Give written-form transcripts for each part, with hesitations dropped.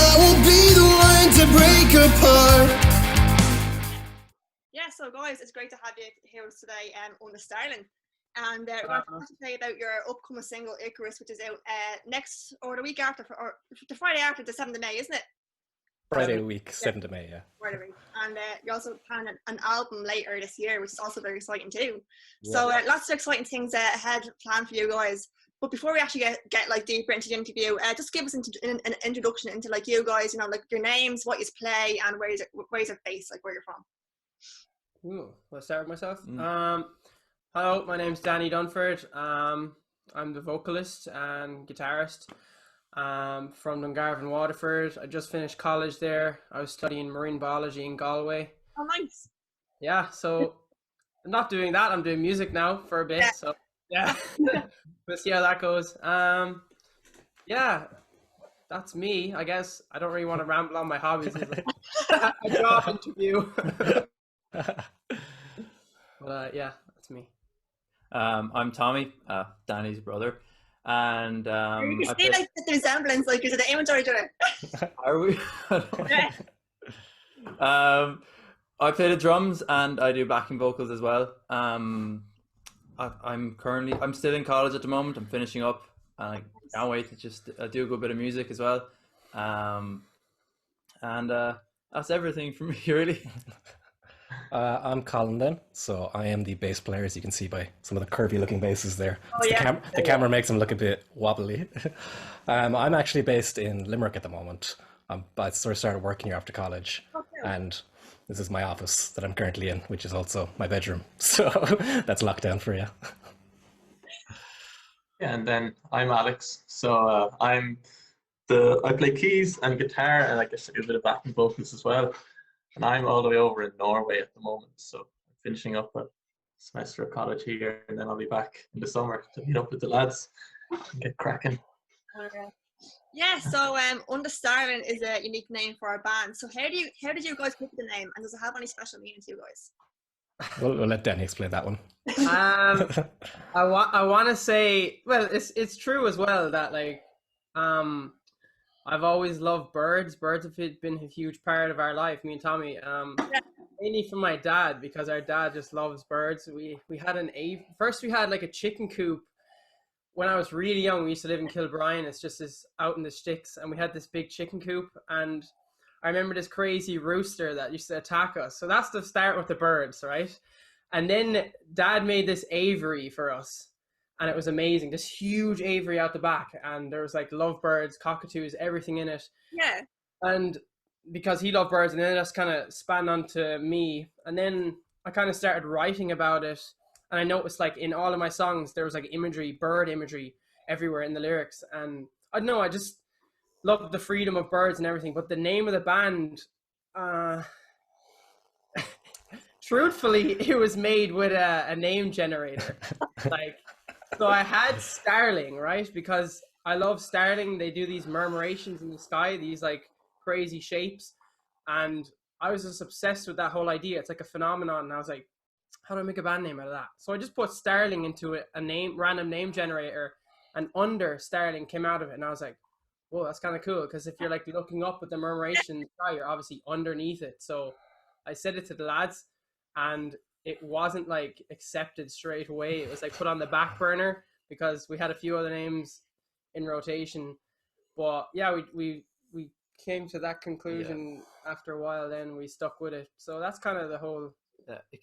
I will be the one to break apart. Yeah, so guys, it's great to have you here with us today on the Starling. And we're going to tell you about your upcoming single, Icarus, which is out next, or the week after, or the Friday after the 7th of May, isn't it? Friday week, 7th of May, yeah. Friday week. And you're also planning an album later this year, which is also very exciting too. Yeah. So lots of exciting things ahead planned for you guys. But before we actually get like deeper into the interview, just give us an introduction into like you guys, you know, like your names, what you play, and where's your face, like where you're from. Ooh, I'll start with myself. Hello, my name's Danny Dunford. I'm the vocalist and guitarist from Dungarvan, Waterford. I just finished college there. I was studying marine biology in Galway. Oh, nice. Yeah, so I'm not doing that. I'm doing music now for a bit. Yeah. So yeah, we'll see how that goes. Yeah, that's me. I guess I don't really want to ramble on my hobbies. It's like a job interview. But yeah, that's me. I'm Tommy, Danny's brother, and you can see like the resemblance, like you're the image of each other. Are we? I play the drums and I do backing vocals as well. I'm still in college at the moment. I'm finishing up, and I can't wait to just do a good bit of music as well. And that's everything from me, really. I'm Colin then, so I am the bass player, as you can see by some of the curvy looking basses there. Oh, yeah. The camera makes him look a bit wobbly. I'm actually based in Limerick at the moment. I sort of started working here after college, and this is my office that I'm currently in, which is also my bedroom. So that's locked down for you. Yeah, and then I'm Alex. So I play keys and guitar, and I guess I do a bit of backing vocals as well. And I'm all the way over in Norway at the moment, so I'm finishing up a semester of college here, and then I'll be back in the summer to meet up with the lads and get cracking. Okay. Yeah, so Under Starling is a unique name for our band. So how did you guys pick the name, and does it have any special meaning to you guys? We'll let Danny explain that one. I want to say, well, it's true as well that like I've always loved birds. Birds have been a huge part of our life, me and Tommy. Mainly from my dad, because our dad just loves birds. We had first we had like a chicken coop when I was really young. We used to live in Kilbrine. It's just this out in the sticks, and we had this big chicken coop. And I remember this crazy rooster that used to attack us. So that's the start with the birds, right? And then Dad made this aviary for us. And it was amazing, this huge aviary out the back, and there was like lovebirds, cockatoos, everything in it. Yeah. And because he loved birds, and then it just kind of span onto me, and then I kind of started writing about it, and I noticed like in all of my songs there was like imagery, bird imagery everywhere in the lyrics, and I don't know, I just loved the freedom of birds and everything. But the name of the band, truthfully, it was made with a name generator, like. So I had Starling, right? Because I love Starling. They do these murmurations in the sky, these like crazy shapes. And I was just obsessed with that whole idea. It's like a phenomenon. And I was like, how do I make a band name out of that? So I just put Starling into a random name generator, and Under Starling came out of it. And I was like, whoa, that's kind of cool. Because if you're like looking up at the murmuration in the sky, you're obviously underneath it. So I said it to the lads, and it wasn't like accepted straight away. It was like put on the back burner because we had a few other names in rotation. But yeah, we came to that conclusion after a while. Then we stuck with it. So that's kind of the whole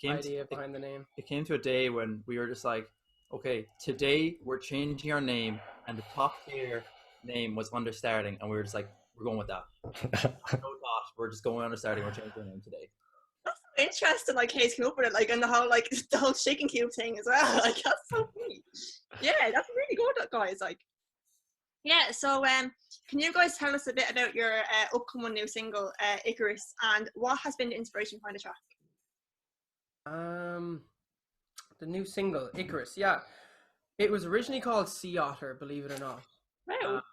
idea behind the name. It came to a day when we were just like, okay, today we're changing our name, and the top tier name was Under Starling, and we were just like, we're going with that. No thought, we're just going Under Starling. We're changing our name today. Interesting, like Hayes came up with it, like, and the whole chicken cube thing as well. Like, that's so funny. Yeah, that's really good, guys. Like, yeah. So, can you guys tell us a bit about your upcoming new single, Icarus, and what has been the inspiration behind the track? The new single, Icarus. Yeah, it was originally called Sea Otter, believe it or not. Wow.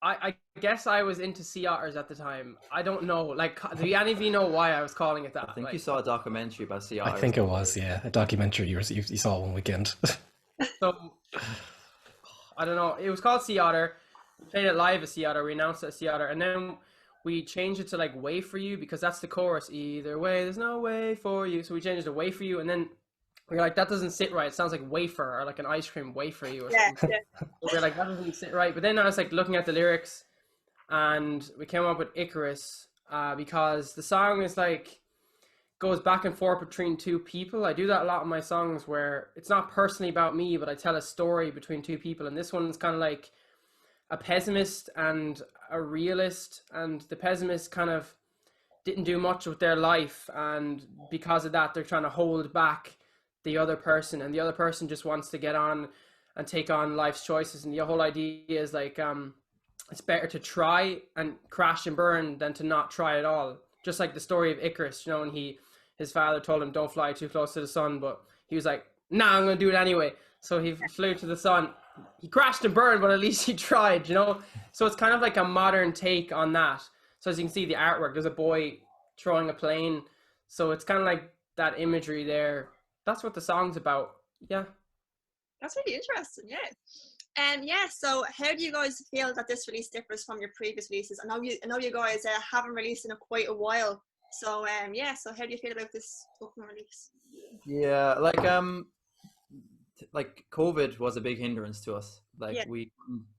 I guess I was into sea otters at the time. I don't know. Like, do any of you know why I was calling it that? I think like, you saw a documentary about sea otters. I think it was, yeah, a documentary you saw one weekend. So, I don't know. It was called Sea Otter. We played it live at Cider. We announced it at Cider, and then we changed it to like "Way for You" because that's the chorus. Either way, there's no way for you. So we changed it to "Way for You," and then we were like, that doesn't sit right. It sounds like wafer or like an ice cream wafer you or something. Yeah. So we're like, that doesn't sit right. But then I was like looking at the lyrics, and we came up with Icarus because the song is like goes back and forth between two people. I do that a lot in my songs where it's not personally about me, but I tell a story between two people. And this one's kind of like a pessimist and a realist, and the pessimist kind of didn't do much with their life, and because of that they're trying to hold back the other person, and the other person just wants to get on and take on life's choices. And the whole idea is like it's better to try and crash and burn than to not try at all. Just like the story of Icarus, you know, and his father told him don't fly too close to the sun, but he was like, nah, I'm gonna do it anyway. So he flew to the sun. He crashed and burned, but at least he tried, you know? So it's kind of like a modern take on that. So as you can see the artwork, there's a boy throwing a plane. So it's kind of like that imagery there. That's what the song's about. Yeah. That's really interesting, yeah. So how do you guys feel that this release differs from your previous releases? I know you guys haven't released in quite a while. So so how do you feel about this upcoming release? Yeah, like COVID was a big hindrance to us. Like we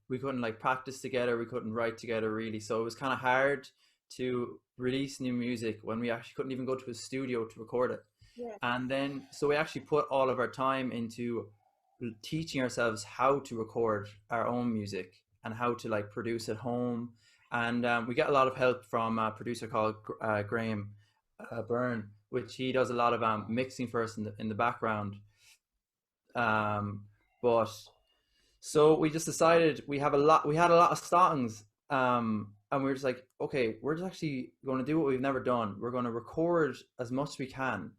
couldn't like practice together, we couldn't write together really. So it was kind of hard to release new music when we actually couldn't even go to a studio to record it. Yeah. And then so we actually put all of our time into teaching ourselves how to record our own music and how to like produce at home. And we get a lot of help from a producer called Graham Byrne, which he does a lot of mixing for us in the background. But so we just decided we had a lot of songs, and we were just like, okay, we're just actually going to do what we've never done. We're going to record as much as we can,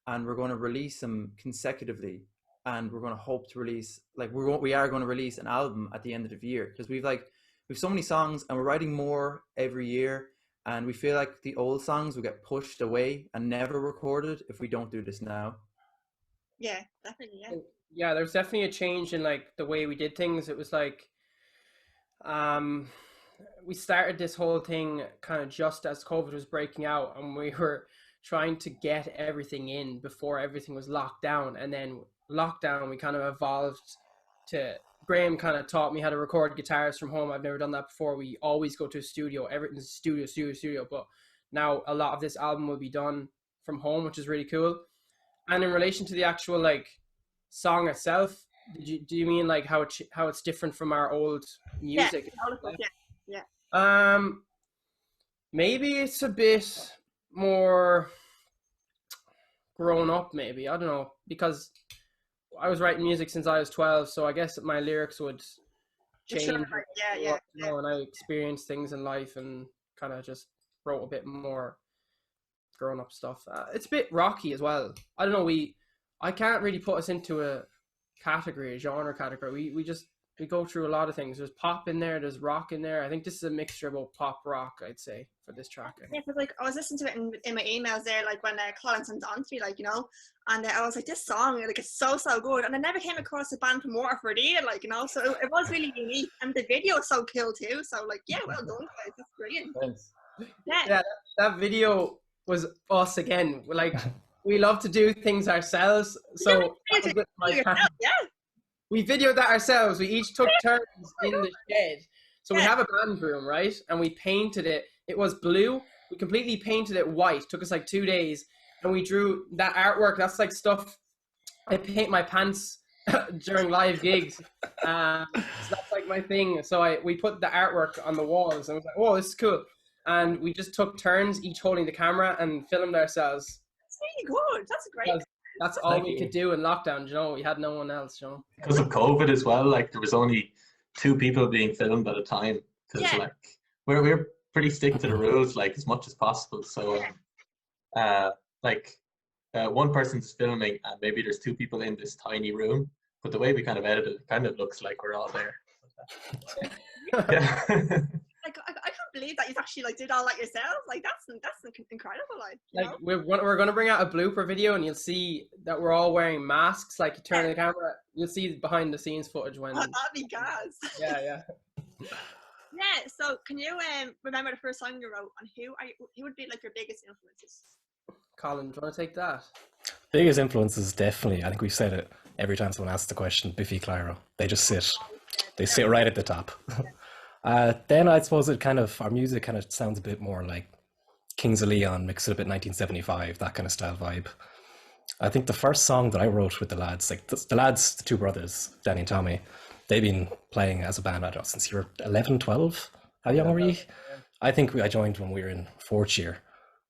and we're going to release them consecutively, and we're going to hope to release we are going to release an album at the end of the year, because we've so many songs and we're writing more every year, and we feel like the old songs will get pushed away and never recorded if we don't do this now. Yeah, definitely, yeah. Yeah, there's definitely a change in like the way we did things. It was like we started this whole thing kind of just as COVID was breaking out, and we were trying to get everything in before everything was locked down. And then lockdown, we kind of evolved to, Graham kind of taught me how to record guitars from home. I've never done that before. We always go to a studio, everything's studio, but now a lot of this album will be done from home, which is really cool. And in relation to the actual like song itself, do you mean like how it's different from our old music? Yeah. Maybe it's a bit more grown up, maybe. I don't know, because I was writing music since I was 12, so I guess my lyrics would change. Sure, yeah. You know, and I experienced things in life and kind of just wrote a bit more grown up stuff. It's a bit rocky as well. I don't know, I can't really put us into a genre category. We go through a lot of things. There's pop in there, there's rock in there. I think this is a mixture of both pop rock, I'd say, for this track. Yeah, because like I was listening to it in my emails there, like when Colin sent it on to me, like, you know, and I was like, this song, like, it's so good, and I never came across a band from Waterford either, like, you know, so it was really unique, and the video is so cool too. So like, yeah, well done, guys, that's brilliant. Thanks. Yeah, that video was us again. Like, we love to do things ourselves, so we videoed that ourselves. We each took turns in the shed. So we have a band room, right? And we painted it. It was blue. We completely painted it white. It took us like 2 days. And we drew that artwork. That's like stuff I paint my pants during live gigs. So that's like my thing. So we put the artwork on the walls. And I was like, whoa, this is cool. And we just took turns, each holding the camera, and filmed ourselves. That's really good. That's great. That's all we could do in lockdown, you know. We had no one else, you know. Because of COVID as well, like there was only 2 people being filmed at a time. Because like we're pretty stick to the rules, like as much as possible. So one person's filming and maybe there's 2 people in this tiny room. But the way we kind of edit it kind of looks like we're all there. Yeah. Like I can't believe that you actually like did all that yourself. Like that's incredible. Like we're gonna bring out a blooper video, and you'll see that we're all wearing masks. Like you turn the camera, you'll see behind the scenes footage when. Oh, that'd be gas. Yeah. Yeah, so can you remember the first song you wrote, and who would be like your biggest influences? Colin, do you want to take that? Biggest influences, definitely. I think we've said it every time someone asks the question. Biffy Clyro. They just sit. They sit right at the top. Then I suppose our music kind of sounds a bit more like Kings of Leon mixed it a bit 1975, that kind of style vibe. I think the first song that I wrote with the lads, like the lads, the two brothers, Danny and Tommy, they've been playing as a band, I don't know, since you were 11, 12. How young were you? I think I joined when we were in fourth year,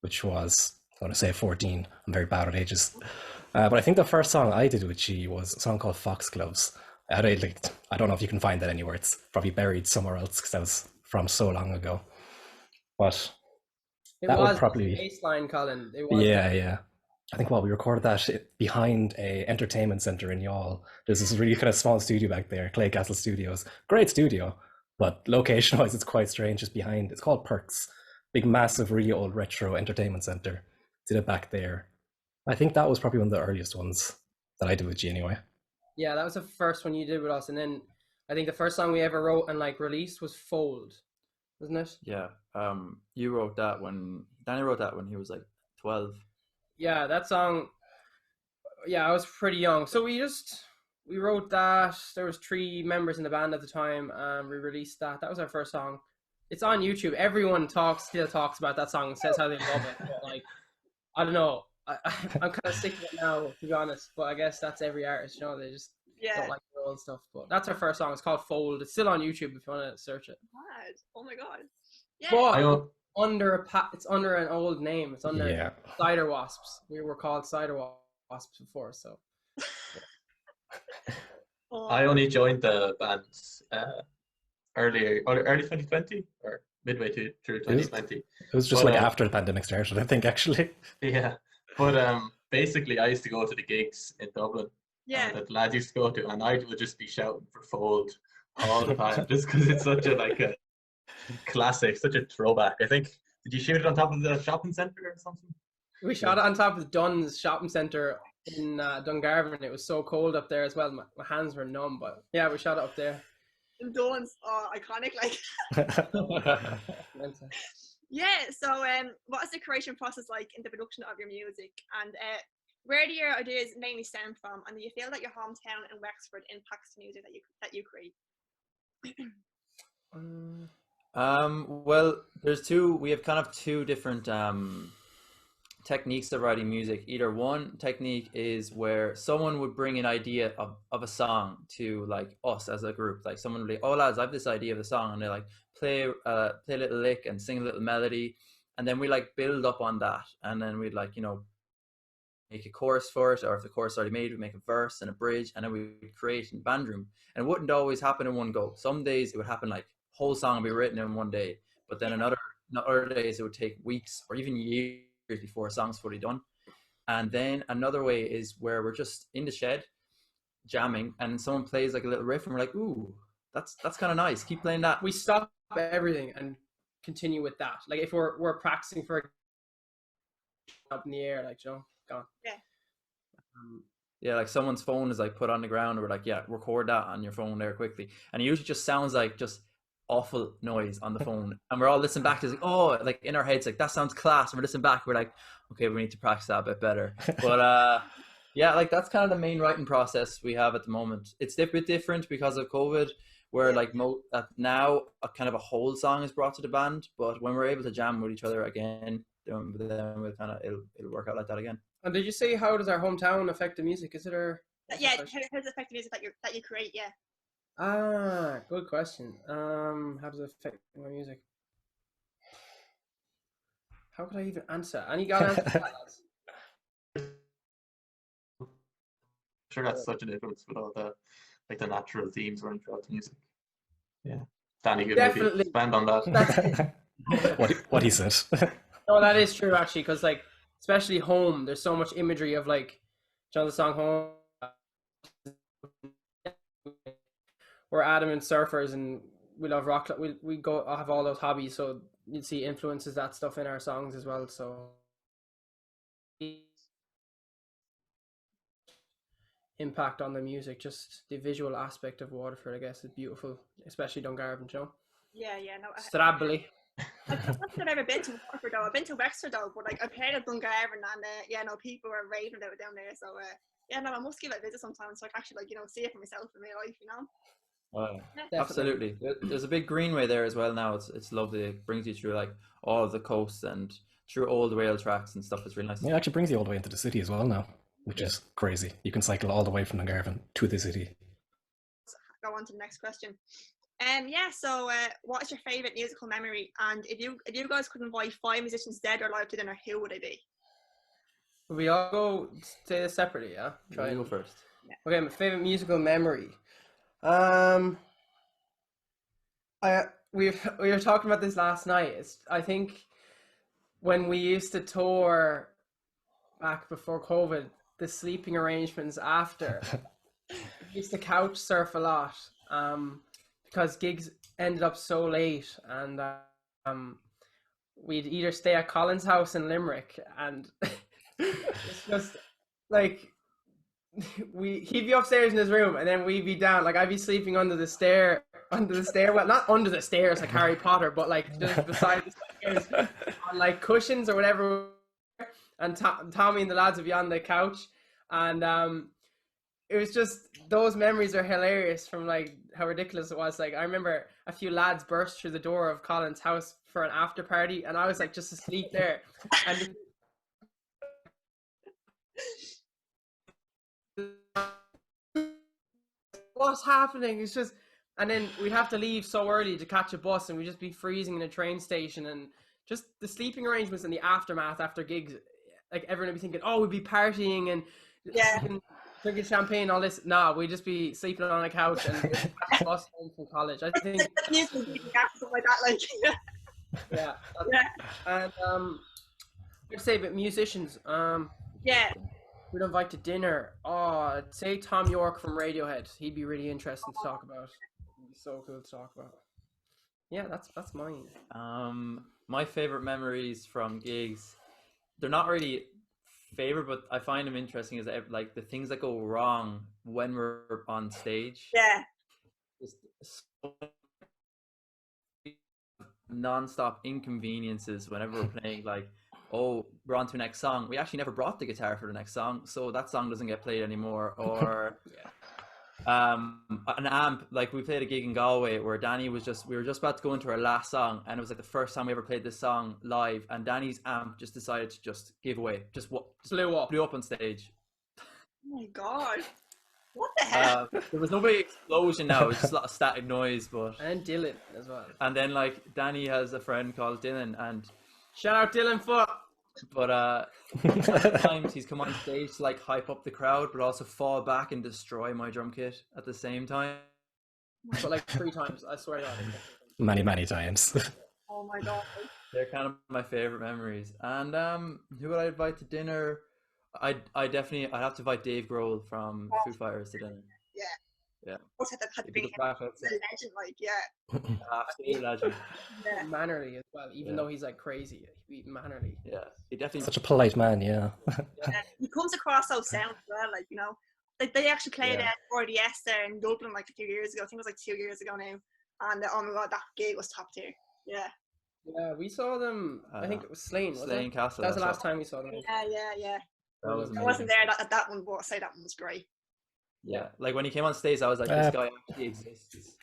which was, I want to say 14. I'm very bad at ages. But I think the first song I did with G was a song called Foxgloves. I don't know if you can find that anywhere. It's probably buried somewhere else because that was from so long ago. But It that was would probably the baseline, Colin. It was yeah. I think we recorded that behind a entertainment center in Youghal. There's this really kind of small studio back there, Clay Castle Studios. Great studio, but location-wise, it's quite strange. Just behind, it's called Perks, big, massive, really old retro entertainment center. Did it back there. I think that was probably one of the earliest ones that I did with G anyway. Yeah, that was the first one you did with us, and then I think the first song we ever wrote and like released was Fold, wasn't it? Yeah. You wrote that when Danny wrote that when he was like 12. Yeah, that song. Yeah, I was pretty young, so we wrote that. There was 3 members in the band at the time, and we released that. That was our first song. It's on YouTube. Everyone still talks about that song and says how they love it. But like, I don't know. I'm kind of sick of it now, to be honest. But I guess that's every artist, they just don't like the old stuff. But that's our first song. It's called Fold. It's still on YouTube if you want to search it. Mad. Oh my god. Yeah. But it's under an old name. It's under Cider Wasps. We were called Cider Wasps before, so. I only joined the band early 2020 or midway through 2020. It was just after the pandemic started, I think, actually. Yeah, but basically, I used to go to the gigs in Dublin. Yeah. That the lads used to go to, and I would just be shouting for Fold all the time, just because it's such a classic, such a throwback. I think, did you shoot it on top of the shopping centre or something? We shot it on top of Dunn's shopping centre in Dungarvan. It was so cold up there as well. My hands were numb, but yeah, we shot it up there. And Dawn's iconic, like. Yeah, so what is the creation process like in the production of your music, and where do your ideas mainly stem from, and do you feel that your hometown in Wexford impacts the music that you create? Well, we have kind of 2 different techniques of writing music. Either one technique is where someone would bring an idea of a song to like us as a group. Like someone would be, oh lads, I have this idea of a song, and they like play a little lick and sing a little melody, and then we like build up on that, and then we'd like make a chorus for it, or if the chorus already made, we'd make a verse and a bridge, and then we'd create in band room. And it wouldn't always happen in one go. Some days it would happen like whole song would be written in one day, but then other days it would take weeks or even years before a song's fully done. And then another way is where we're just in the shed jamming, and someone plays like a little riff, and we're like, ooh, that's kind of nice, keep playing that. We stop everything and continue with that. Like if we're practicing for up in the air, like gone. Yeah, like someone's phone is like put on the ground, and we're like, yeah, record that on your phone there quickly, and it usually just sounds like just awful noise on the phone, and we're all listening back to like, oh, like in our heads, like that sounds class, and we're listening back, we're like, okay, we need to practice that a bit better. But yeah, like that's kind of the main writing process we have at the moment. It's a bit different because of COVID, where like now a kind of a whole song is brought to the band, but when we're able to jam with each other again, then we'll kind of it'll work out like that again. And did you say, how does our hometown affect the music? Is it yeah, how does it affect the music that you create? Yeah. Ah, good question. How does it affect my music? How could I even answer? Any got answer to that? Sure, that's such an influence with all the the natural themes running throughout the music. Yeah, Danny could maybe expand on that. what he said. No, that is true actually, because like especially Home, there's so much imagery of like, the song Home. We're adamant surfers and we love rock. We go have all those hobbies, so you'd see influences that stuff in our songs as well. So impact on the music, just the visual aspect of Waterford, I guess, is beautiful, especially Dungarvan, Yeah, no. Strably. I don't think I've ever been to Waterford though. I've been to Wexford though, but like I've heard of Dungarvan and no, people were raving about it down there. So no, I must give it a visit sometime so I can actually see it for myself in real life. Oh, Yeah. absolutely. There's a big greenway there as well now. It's lovely. It brings you through like all of the coasts and through all the rail tracks and stuff. It's really nice. Yeah, it actually brings you all the way into the city as well now, which is crazy. You can cycle all the way from Dungarvan to the city. Go on to the next question. So what is your favourite musical memory? And if you guys could invite 5 musicians dead or alive to dinner, who would they be? We all go say this separately, yeah? Try go first. Yeah. Okay, my favorite musical memory. We were talking about this last night. I think when we used to tour back before COVID, the sleeping arrangements after, we used to couch surf a lot because gigs ended up so late, and we'd either stay at Colin's house in Limerick, and it's just like he'd be upstairs in his room and then we'd be down. Like I'd be sleeping under the stairwell, not under the stairs like Harry Potter, but like just beside the stairs on like cushions or whatever. And Tommy and the lads would be on the couch, and it was just, those memories are hilarious from like how ridiculous it was. Like I remember a few lads burst through the door of Colin's house for an after party, and I was like just asleep there, and what's happening? It's just, and then we'd have to leave so early to catch a bus, and we'd just be freezing in a train station, and just the sleeping arrangements and the aftermath after gigs, like everyone would be thinking, oh, we'd be partying and drinking champagne, all this. Nah, we'd just be sleeping on a couch and catch a bus home from college. I think something like that, yeah. And I'd say about musicians, we'd invite to dinner. Oh, I'd say Tom York from Radiohead. He'd be really interesting to talk about. He'd be so cool to talk about. Yeah, that's mine. My favorite memories from gigs, they're not really favorite, but I find them interesting, is that like the things that go wrong when we're on stage. Yeah. Just so non-stop inconveniences whenever we're playing. Like, oh, we're on to the next song. We actually never brought the guitar for the next song, so that song doesn't get played anymore. Or an amp, like we played a gig in Galway where we were just about to go into our last song, and it was like the first time we ever played this song live, and Danny's amp just decided to just give away, just blew up on stage. Oh my god, what the hell? There was no big explosion now, it was just a lot of static noise, but and Dylan as well. And then like Danny has a friend called Dylan, and shout out Dylan Foot. But sometimes he's come on stage to like hype up the crowd, but also fall back and destroy my drum kit at the same time. But like 3 times, I swear to God. Many times. Oh my god. They're kind of my favorite memories. And who would I invite to dinner? I'd have to invite Dave Grohl from Foo Fighters to dinner. Yeah. Also had to bring him. A legend, like, absolute legend. Yeah. Mannerly as well, even though he's like crazy, he'd be mannerly. Yeah, he definitely. Such a polite man, yeah. He comes across so sound as well, like, you know. Like they actually played at RDS there in Dublin like a few years ago. I think it was like 2 years ago now. And oh my god, that gig was top tier. Yeah. Yeah, we saw them. I think it was Slane. Slane Castle. That was the last time we saw them. Yeah. That was I wasn't there at that one, but I'll say that one was great. Yeah, like when he came on stage, I was like, this guy actually exists.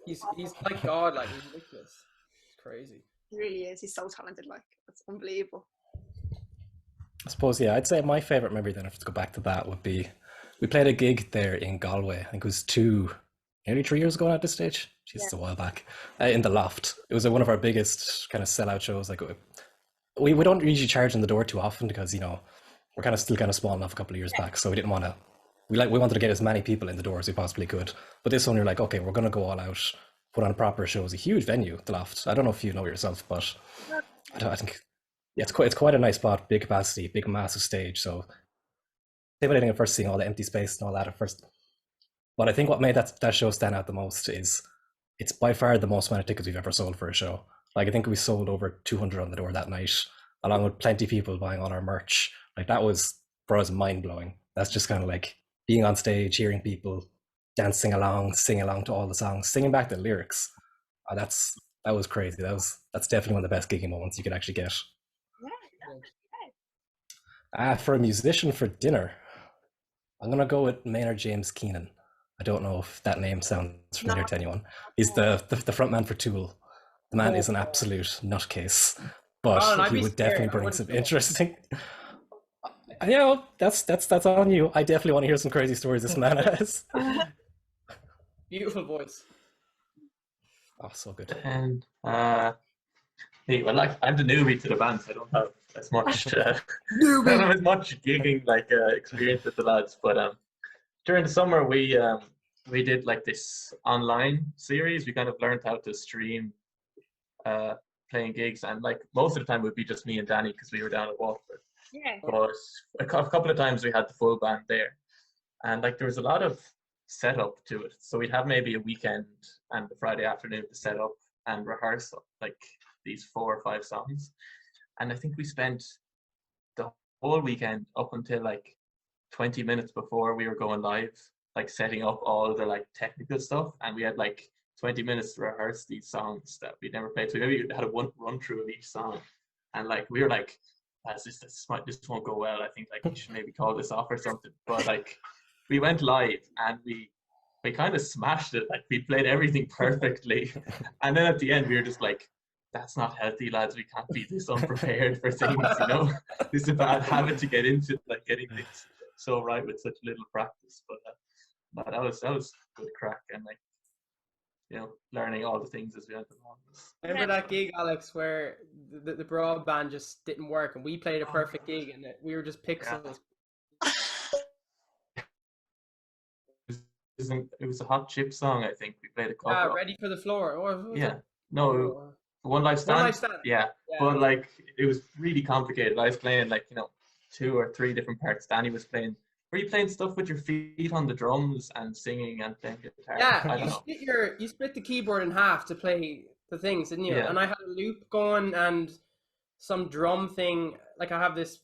He's like God, like he's ridiculous. It's crazy. He really is. He's so talented, like it's unbelievable. I suppose, I'd say my favourite memory then, if to go back to that, would be we played a gig there in Galway. I think it was nearly 3 years ago at this stage. Jeez, it's a while back. In the Loft. It was one of our biggest kind of sellout shows. Like we don't usually charge on the door too often because, you know, we're kind of still kind of small enough a couple of years back, so we didn't want to. We wanted to get as many people in the door as we possibly could. But this one, you're like, okay, we're going to go all out, put on a proper show. It's a huge venue, the Loft. I don't know if you know yourself, but I think it's quite a nice spot, big capacity, big massive stage. So intimidating at first, seeing all the empty space and all that at first. But I think what made that show stand out the most is it's by far the most amount of tickets we've ever sold for a show. Like I think we sold over 200 on the door that night, along with plenty of people buying all our merch. Like that was, for us, mind blowing. That's just kind of like being on stage, hearing people dancing along, singing along to all the songs, singing back the lyrics. That was crazy. That's definitely one of the best gigging moments you could actually get. For a musician for dinner, I'm gonna go with Maynard James Keenan. I don't know if that name sounds familiar to anyone. He's the front man for Tool. The man is an absolute nutcase, but he would definitely bring some interesting. That's on you. I definitely want to hear some crazy stories this man has. Beautiful voice. Oh, so good. And well, like I'm the newbie to the band, so I don't have as much I don't have as much gigging experience with the lads. But during the summer we did like this online series. We kind of learned how to stream playing gigs, and like most of the time it would be just me and Danny because we were down at Wexford. Yeah. But a couple of times we had the full band there, and like there was a lot of setup to it. So we'd have maybe a weekend and the Friday afternoon to set up and rehearse like these 4 or 5 songs. And I think we spent the whole weekend up until like 20 minutes before we were going live, like setting up all the like technical stuff. And we had like 20 minutes to rehearse these songs that we'd never played. So maybe we had a run through of each song. And like we were like, this won't go well. I think like we should maybe call this off or something. But like we went live and we kind of smashed it. Like we played everything perfectly. And then at the end we were just like, that's not healthy, lads. We can't be this unprepared for things, you know. This is a bad habit to get into, like getting things so right with such little practice. But that was good crack, and like, you know, learning all the things as we went along. Remember that gig, Alex, where the broadband just didn't work, and we played a perfect gig, and we were just pixels. It was a Hot Chip song, I think. We played a cover. Yeah, Ready for the Floor. No, One Life Stand. One Life Stand. Yeah, but like it was really complicated. I was playing like 2 or 3 different parts. Danny was playing. Were you playing stuff with your feet on the drums and singing and playing guitar? Yeah, you split the keyboard in half to play the things, didn't you? Yeah. And I had a loop going and some drum thing. Like I have this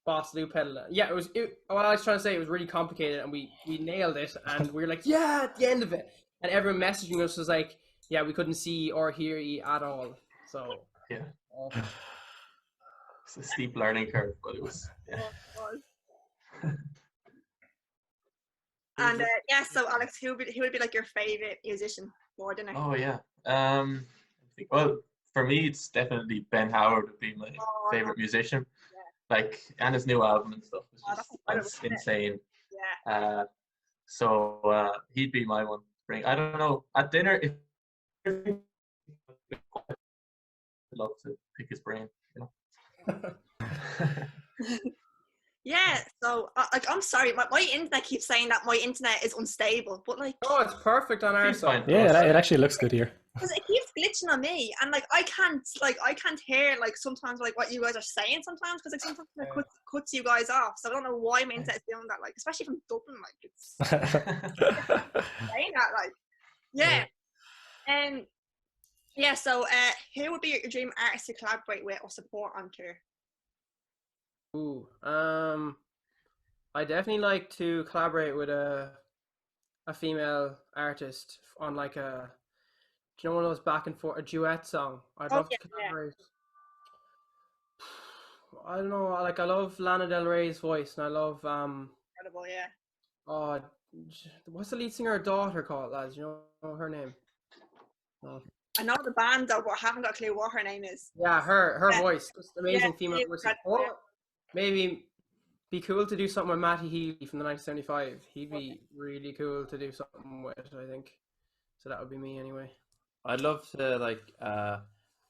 Boss loop pedal. Yeah, what I was trying to say, it was really complicated, and we nailed it, and we were like, yeah, at the end of it. And everyone messaging us was like, yeah, we couldn't see or hear you at all. So yeah, it's a steep learning curve, but it was. Yeah. And so Alex, who would be like your favorite musician for dinner? Oh yeah, I think, well, for me it's definitely Ben Howard would be my favorite musician. Like, and his new album and stuff is just insane. Yeah. So he'd be my one to bring. I don't know, at dinner, I'd love to pick his brain, you know. Yeah, so like I'm sorry, my internet keeps saying that my internet is unstable, but like it's perfect on our side. Yeah, it actually looks good here. Because it keeps glitching on me, and like I can't hear like sometimes like what you guys are saying sometimes, because like sometimes it cuts you guys off. So I don't know why my internet is doing that, like especially from Dublin, like it's saying that, like so who would be your dream artist to collaborate with or support on tour? Ooh, I definitely like to collaborate with a female artist on like a, do you know, one of those back and forth, a duet song. I'd love to collaborate. Yeah. I don't know, like I love Lana Del Rey's voice, and I love incredible, yeah. Oh, what's the lead singer or daughter called, lads? You know her name? Oh. I know the band though, but I haven't got a clue what her name is. Yeah, her voice, just amazing female voice. Maybe be cool to do something with Matty Healy from the 1975. He'd be really cool to do something with, I think. So that would be me anyway. I'd love to, like,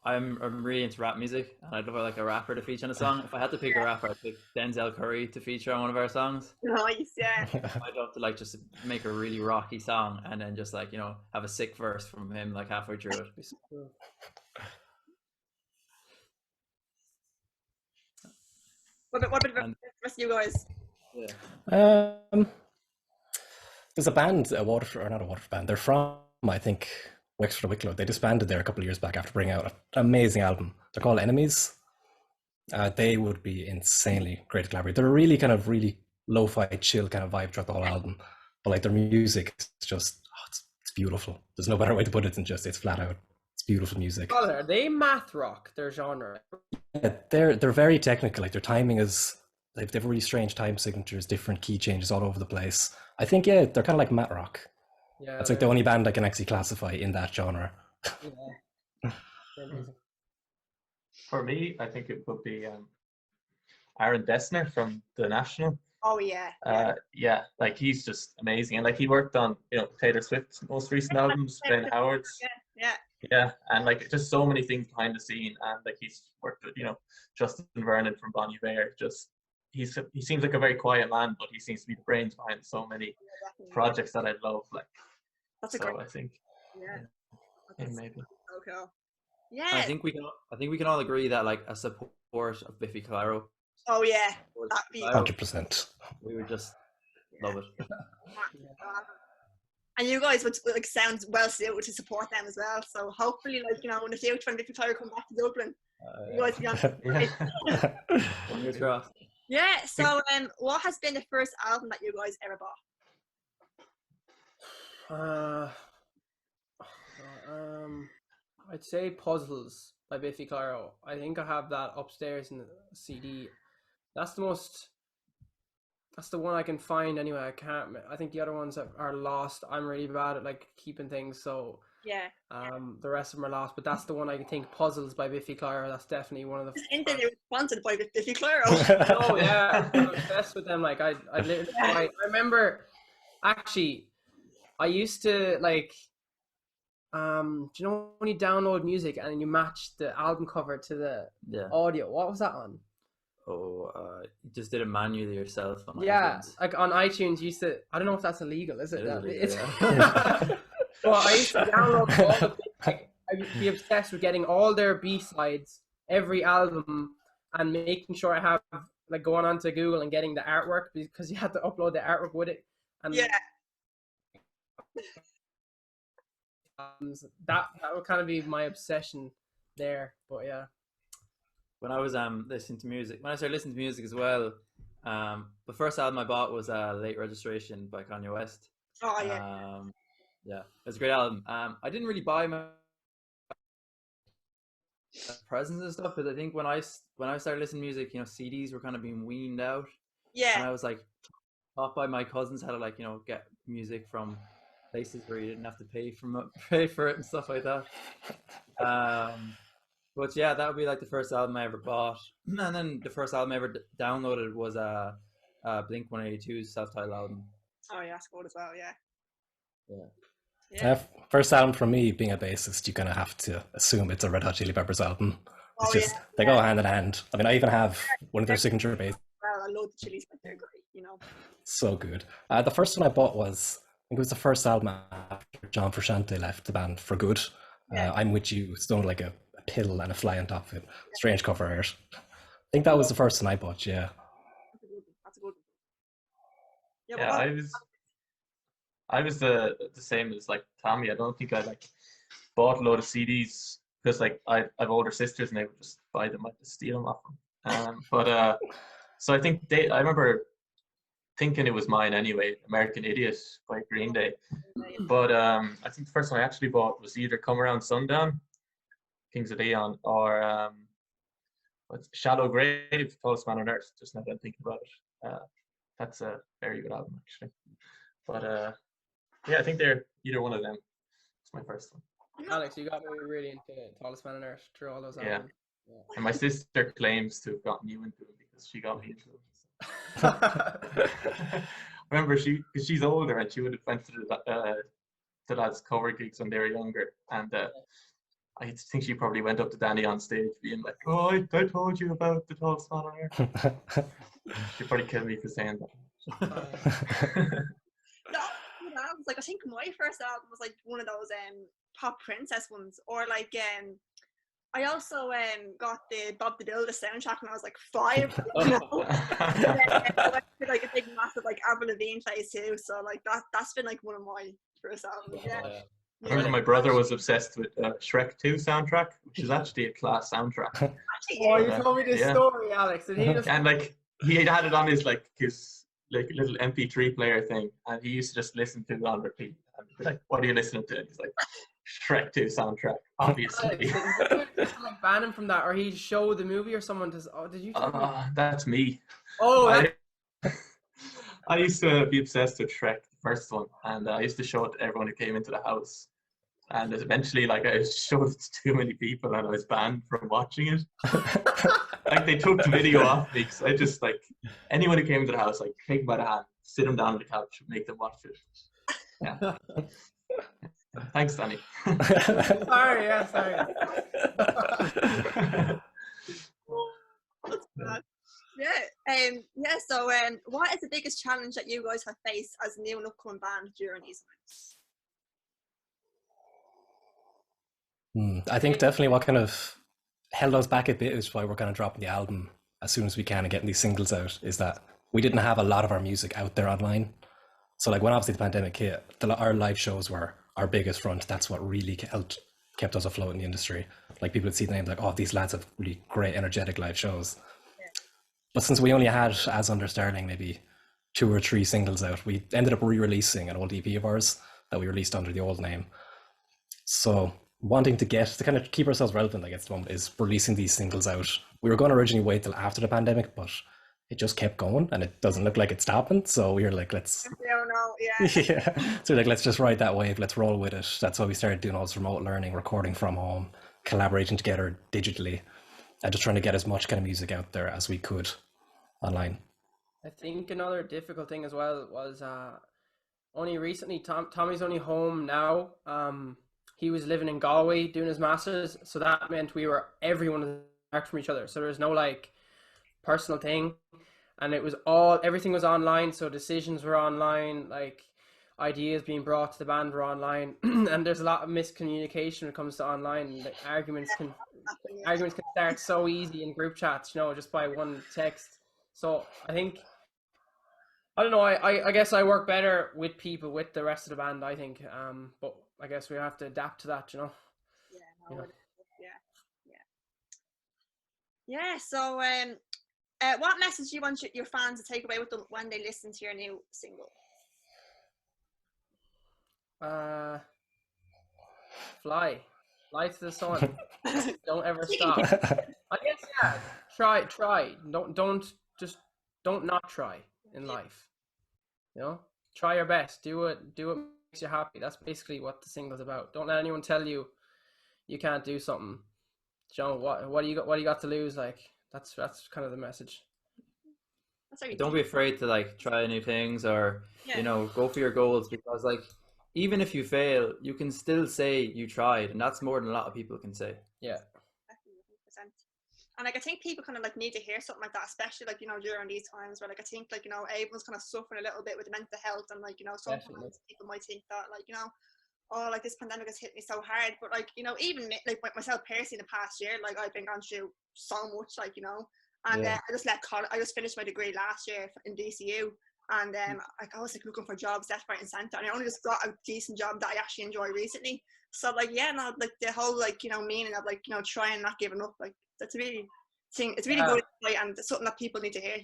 I'm really into rap music, and I'd love like a rapper to feature on a song. If I had to pick a rapper, I'd pick Denzel Curry to feature on one of our songs. Nice, yeah. I'd love to like just make a really rocky song, and then just like, you know, have a sick verse from him like halfway through it. What about the rest of you guys? Yeah. There's a band, not a Waterford band. They're from, I think, Wexford or Wicklow. They disbanded there a couple of years back after bringing out an amazing album. They're called Enemies. They would be insanely great to collaborate. They're really kind of really lo-fi, chill kind of vibe throughout the whole album. But like their music is just, it's beautiful. There's no better way to put it than just, it's flat out. It's beautiful music. Colin, are they math rock? Their genre. Yeah, they're very technical. Like their timing is they've really strange time signatures, different key changes all over the place. I think they're kind of like math rock. Yeah, That's like the only band I can actually classify in that genre. Yeah. They're amazing. For me, I think it would be Aaron Dessner from The National. Oh yeah. Yeah, like he's just amazing, and like he worked on Taylor Swift's most recent albums, Ben Howard's. Yeah. Yeah, and like just so many things behind the scene, and like he's worked with Justin Vernon from Bon Iver. Just he seems like a very quiet man, but he seems to be the brains behind so many projects that I love. Like That's a so, great. I think Yeah. maybe. So cool. Yeah. I think we can all agree that like a support of Biffy Clyro. Oh yeah. was That'd be. Clyro, 100%. we would just love it. And you guys would like sound well suited to support them as well. So hopefully, like in the future when Biffy Clyro come back to Dublin, you guys be on. Fingers crossed. Yeah. So what has been the first album that you guys ever bought? I'd say Puzzles by Biffy Clyro. I think I have that upstairs in the CD. That's the one I can find anyway. I think the other ones are lost. I'm really bad at like keeping things, so Yeah. the rest of them are lost. But that's the one I think. Puzzles by Biffy Clyro. That's definitely one of the. Isn't they were sponsored by Biffy Clyro? Oh yeah, I'm obsessed with them. Like I literally, I remember actually, I used to like. Do you know when you download music and you match the album cover to the audio? What was that on? Oh, you just did it manually yourself. On iTunes. Like on iTunes, you used to. I don't know if that's illegal, is it? It is illegal, It's- Well, I used to download all the. Like, I'd be obsessed with getting all their B-sides, every album, and making sure I have like going onto Google and getting the artwork because you had to upload the artwork with it. And Yeah. that would kind of be my obsession there. But yeah. When I was listening to music, when I started listening to music as well, the first album I bought was Late Registration by Kanye West. Oh yeah. Yeah, it was a great album. I didn't really buy my presents and stuff, because I think when I started listening to music, CDs were kind of being weaned out, and Yeah. I was like taught by my cousins how to like get music from places where you didn't have to pay for it and stuff like that. But yeah, that would be like the first album I ever bought, and then the first album I ever downloaded was Blink 182's self-titled album. Oh yeah, that's good as well. Yeah. Yeah. First album for me, being a bassist, you kind of have to assume it's a Red Hot Chili Peppers album. It's just they go hand in hand. I mean, I even have one of their signature bass. Well, I love the Chili's, but they're great. So good. The first one I bought was, I think it was the first album after John Frusciante left the band for good. I'm With You. It's done like a pill and a fly on top of it. Strange cover art. I think that was the first one I bought. Yeah. That's a good one. Yeah, I was the same as like Tommy. I don't think I like bought a load of CDs because like I have older sisters and they would just buy them. I just steal them off them. But so I think I remember thinking it was mine anyway. American Idiot by Green Day. But I think the first one I actually bought was either Come Around Sundown, Kings of Leon, or what's Shallow Grave, Tallest Man on Earth. Just now that I'm thinking about it. That's a very good album actually. But yeah, I think they're either one of them. It's my first one. Alex, you got me really into Tallest Man on Earth through all those albums. Yeah. And my sister claims to have gotten you into it because she got me into it. I remember because she's older and she would have went to the lads' cover gigs when they were younger, and I think she probably went up to Danny on stage being like, "Oh, I told you about the Tallest Man on Earth." She'd probably kill me for saying that. No, I was like, I think my first album was like one of those pop princess ones, or like I also got the Bob the Builder soundtrack when I was like 5. I went to like a big massive like Avril Lavigne phase too, so like that's been like one of my first albums. Yeah. I remember my brother was obsessed with Shrek 2 soundtrack, which is actually a class soundtrack. Oh, you told me this story, Alex, and and like he had it on his little MP3 player thing, and he used to just listen to it on repeat. And be like, "What are you listening to?" And he's like, Shrek 2 soundtrack, obviously. Did you like ban him from that, or he show the movie or someone does? Oh, did you? Tell me? That's me. Oh, I used to be obsessed with Shrek, the first one, and I used to show it to everyone who came into the house. And eventually, like, I showed it to too many people, and I was banned from watching it. Like, they took the video off me, because I just, like, anyone who came into the house, like, take them by the hand, sit them down on the couch, make them watch it. Yeah. Thanks, Danny. sorry. Yeah, sorry. So what is the biggest challenge that you guys have faced as a new and upcoming band during these times? I think definitely what kind of held us back a bit is why we're kind of dropping the album as soon as we can and getting these singles out, is that we didn't have a lot of our music out there online. So like when obviously the pandemic hit, our live shows were our biggest front. That's what really kept us afloat in the industry. Like people would see the name like, oh, these lads have really great energetic live shows. But since we only had, as under Starling, maybe 2 or 3 singles out, we ended up re-releasing an old EP of ours that we released under the old name. So wanting to kind of keep ourselves relevant, I guess, at the moment, is releasing these singles out. We were going to originally wait till after the pandemic, but it just kept going and it doesn't look like it's stopping. So we were like, let's... Yeah. So like, let's just ride that wave. Let's roll with it. That's why we started doing all this remote learning, recording from home, collaborating together digitally, and just trying to get as much kind of music out there as we could online. I think another difficult thing as well was only recently, Tommy's only home now. He was living in Galway doing his masters, so that meant everyone was apart from each other. So there was no like personal thing, and it was everything was online. So decisions were online, like ideas being brought to the band were online, and there's a lot of miscommunication when it comes to online. Like arguments can start so easy in group chats, just by one text. So I think, I don't know, I guess I work better with people, with the rest of the band, I think. But I guess we have to adapt to that, Yeah, so what message do you want your fans to take away with them when they listen to your new single? Fly to the sun. Don't ever stop. I guess, yeah, try. Don't not try in life. Try your best. Do what makes you happy. That's basically what the single's about. Don't let anyone tell you can't do something. What do you got to lose? Like that's kind of the message. Don't be afraid to like try new things or go for your goals, because like even if you fail, you can still say you tried, and that's more than a lot of people can say. Yeah. And like I think people kind of like need to hear something like that, especially like during these times where like I think like everyone's kind of suffering a little bit with mental health, and like sometimes people might think that like oh, like this pandemic has hit me so hard, but like even like myself personally in the past year, like I've been going through so much, like and I just finished my degree last year in DCU, and like I was like looking for jobs left, right and centre, and I only just got a decent job that I actually enjoy recently. So like like the whole like meaning of like trying, not giving up, like that's a really thing. It's really good, and it's something that people need to hear.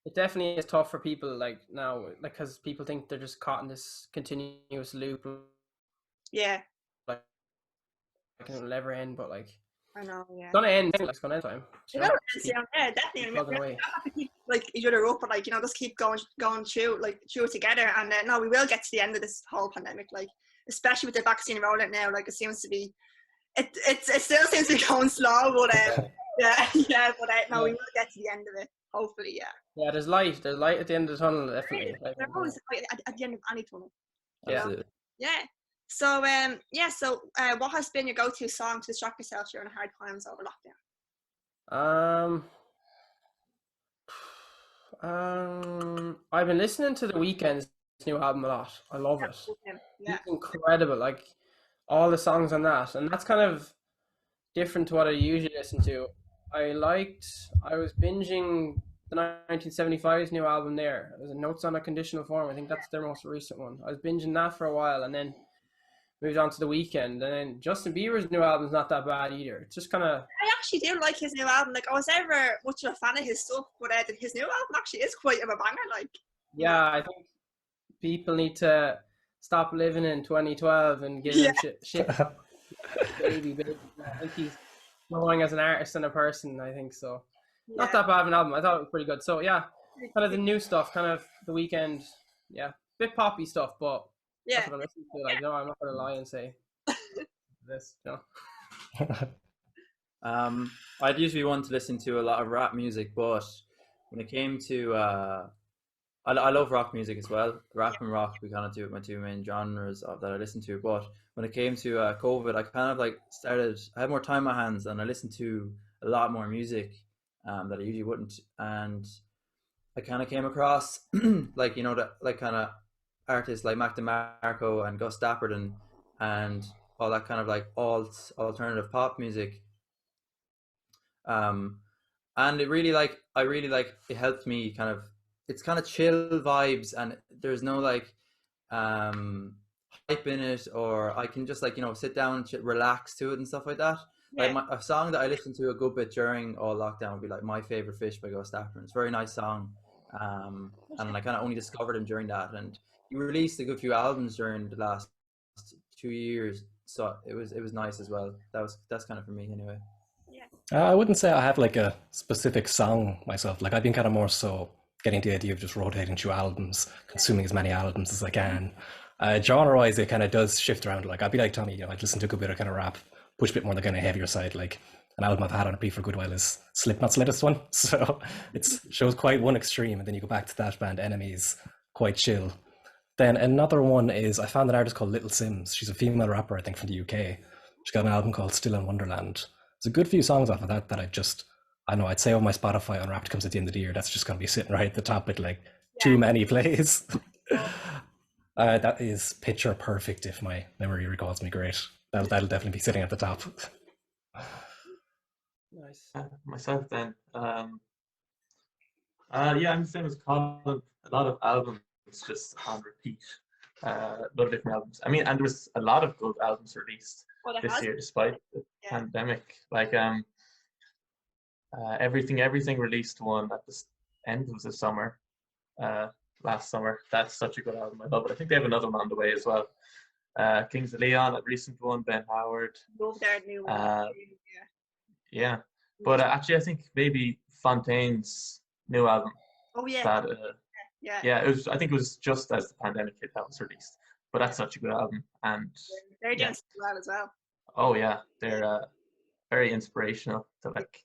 It definitely is tough for people like now, like because people think they're just caught in this continuous loop. Yeah. Like it'll never end, but like I know. Yeah. It's gonna end. It's gonna end time. Yeah, definitely. We have to keep like each other up, but like just keep going through it together. And no, we will get to the end of this whole pandemic. Like especially with the vaccine rollout now, like it seems to be. It still seems to be going slow, but but no, we will get to the end of it. Hopefully, yeah. Yeah, there's light. There's light at the end of the tunnel, definitely. There's always light at the end of any tunnel. Yeah. Yeah. So what has been your go-to song to distract yourself during hard times over lockdown? I've been listening to The Weeknd's new album a lot. I love it. Yeah. It's incredible. Like all the songs on that, and that's kind of different to what I usually listen to. I was binging the 1975's new album there. It was a Notes on a Conditional Form. I think that's their most recent one. I was binging that for a while, and then moved on to The Weeknd. And then Justin Bieber's new album's not that bad either. It's just kind of... I actually do like his new album. Like, I was never much of a fan of his stuff, but his new album actually is quite of a banger. Like, yeah, I think people need to stop living in 2012 and give him shit. baby. I think he's growing as an artist and a person. I think so. Not that bad of an album. I thought it was pretty good. So yeah, kind of the new stuff, kind of the weekend. Yeah, bit poppy stuff, but that's what I'm listening to. Like, no, I'm not gonna lie and say this. No. I'd usually want to listen to a lot of rap music, but when it came to I love rock music as well. Rap and rock, we kind of do my two main genres that I listen to. But when it came to COVID, I kind of like I had more time on my hands, and I listened to a lot more music that I usually wouldn't. And I kind of came across like, you know, that like kind of artists like Mac DeMarco and Gus Dapperton and all that kind of like alternative pop music. And it really like it helped me kind of, it's kind of chill vibes, and there's no like hype in it, or I can just like, you know, sit down and relax to it and stuff like that. Like a song that I listened to a good bit during all lockdown would be like My Favorite Fish by Gus Dapperton. It's a very nice song, and I kind of only discovered him during that, and he released a good few albums during the last 2 years, so it was nice as well. That's kind of for me anyway. I wouldn't say I have like a specific song myself. Like I've been kind of more so getting the idea of just rotating through albums, consuming as many albums as I can. Genre-wise, it kind of does shift around. Like I'd be like Tommy, you know, I'd listen to a good bit of kind of rap, push a bit more on the kind of heavier side. Like an album I've had on repeat for a good while is Slipknot's latest one. So it shows quite one extreme, and then you go back to that band Enemies, quite chill. Then another one is, I found an artist called Little Sims. She's a female rapper, I think, from the UK. She got an album called Still in Wonderland. There's a good few songs off of that I know I'd say on my Spotify Unwrapped comes at the end of the year, that's just going to be sitting right at the top with like too many plays. That is Picture Perfect, if my memory recalls me great. That'll definitely be sitting at the top. Nice. Myself then, yeah, I'm the same as Colin. A lot of albums just on repeat. A lot of different albums. I mean, and there was a lot of good albums released this year, despite the pandemic. Like everything released one at the end of the summer, last summer. That's such a good album. I love it. I think they have another one on the way as well. Kings of Leon, a recent one. Ben Howard. Love their new one. Yeah, but actually, I think maybe Fontaine's new album. Oh yeah. That, yeah, it was. I think it was just as the pandemic hit that was released. But that's such a good album, and they're doing well as well. Oh yeah, they're very inspirational to like,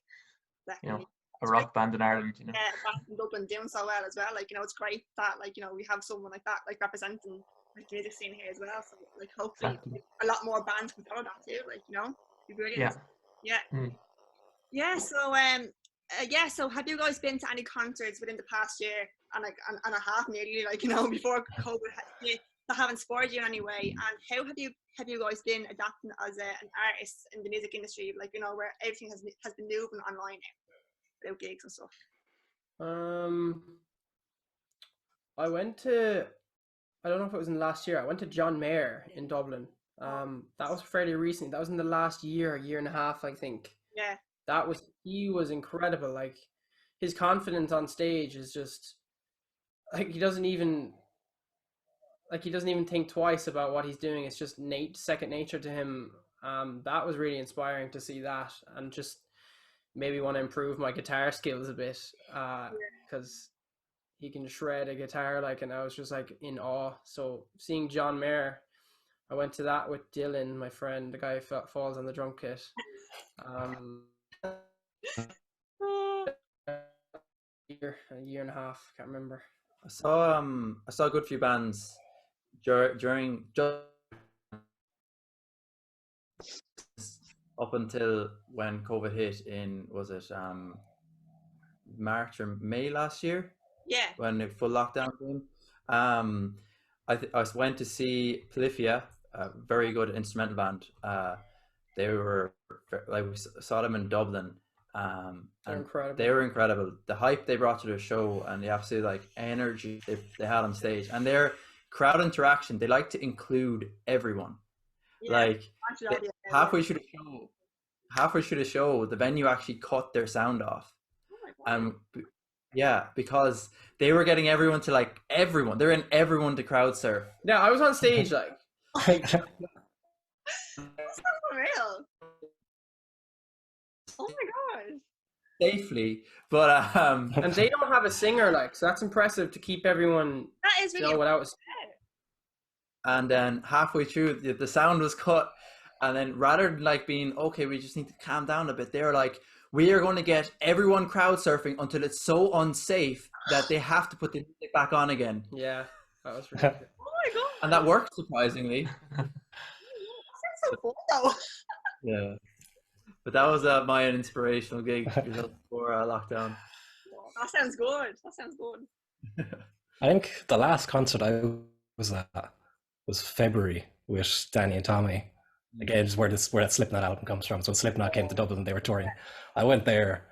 you know, a rock band in Ireland. You know. Yeah, back in Dublin doing so well as well. Like, you know, it's great that like, you know, we have someone like that like representing like the music scene here as well. So like, hopefully a lot more bands can follow that too. Like, you know, it'd be brilliant. Yeah. Yeah. So so have you guys been to any concerts within the past year and a half nearly, like, you know, before COVID that haven't spoiled you in any way? And how have you guys been adapting as an artist in the music industry, like, you know, where everything has been moving online now, without gigs and stuff? I went to, I don't know if it was in last year, I went to John Mayer in Dublin. That was fairly recent. That was in the last year and a half, I think. Yeah. He was incredible. Like, his confidence on stage is just like, he doesn't even think twice about what he's doing. It's just second nature to him. That was really inspiring to see that, and just maybe want to improve my guitar skills a bit, because he can shred a guitar, like, and I was just like in awe. So seeing John Mayer, I went to that with Dylan, my friend, the guy who falls on the drum kit. A year and a half, can't remember. I saw a good few bands during just up until when COVID hit in, was it March or May last year? Yeah. When the full lockdown came. I went to see Polyphia, a very good instrumental band. They were like, we saw them in Dublin. And incredible. They were incredible. The hype they brought to the show and the absolute like energy they had on stage, and their crowd interaction. They like to include everyone. Yeah, like halfway through the show, the venue actually cut their sound off, and Yeah, because they were getting everyone to like everyone. They're in everyone to crowd surf. Yeah, I was on stage like. That's not real. Oh my gosh. Safely, but And they don't have a singer, like, so that's impressive to keep everyone, That is you really know, without. and then halfway through the sound was cut, and then rather than like being okay, we just need to calm down a bit, they were like, we are going to get everyone crowd surfing until it's so unsafe that they have to put the music back on again, Yeah, that was ridiculous. Oh my god. and that worked surprisingly. That sounds so cool though. Yeah, but that was my inspirational gig before lockdown. That sounds good. That sounds good. I think the last concert I was at was February with Danny and Tommy. Again, is where that Slipknot album comes from. So Slipknot came to Dublin, they were touring. I went there.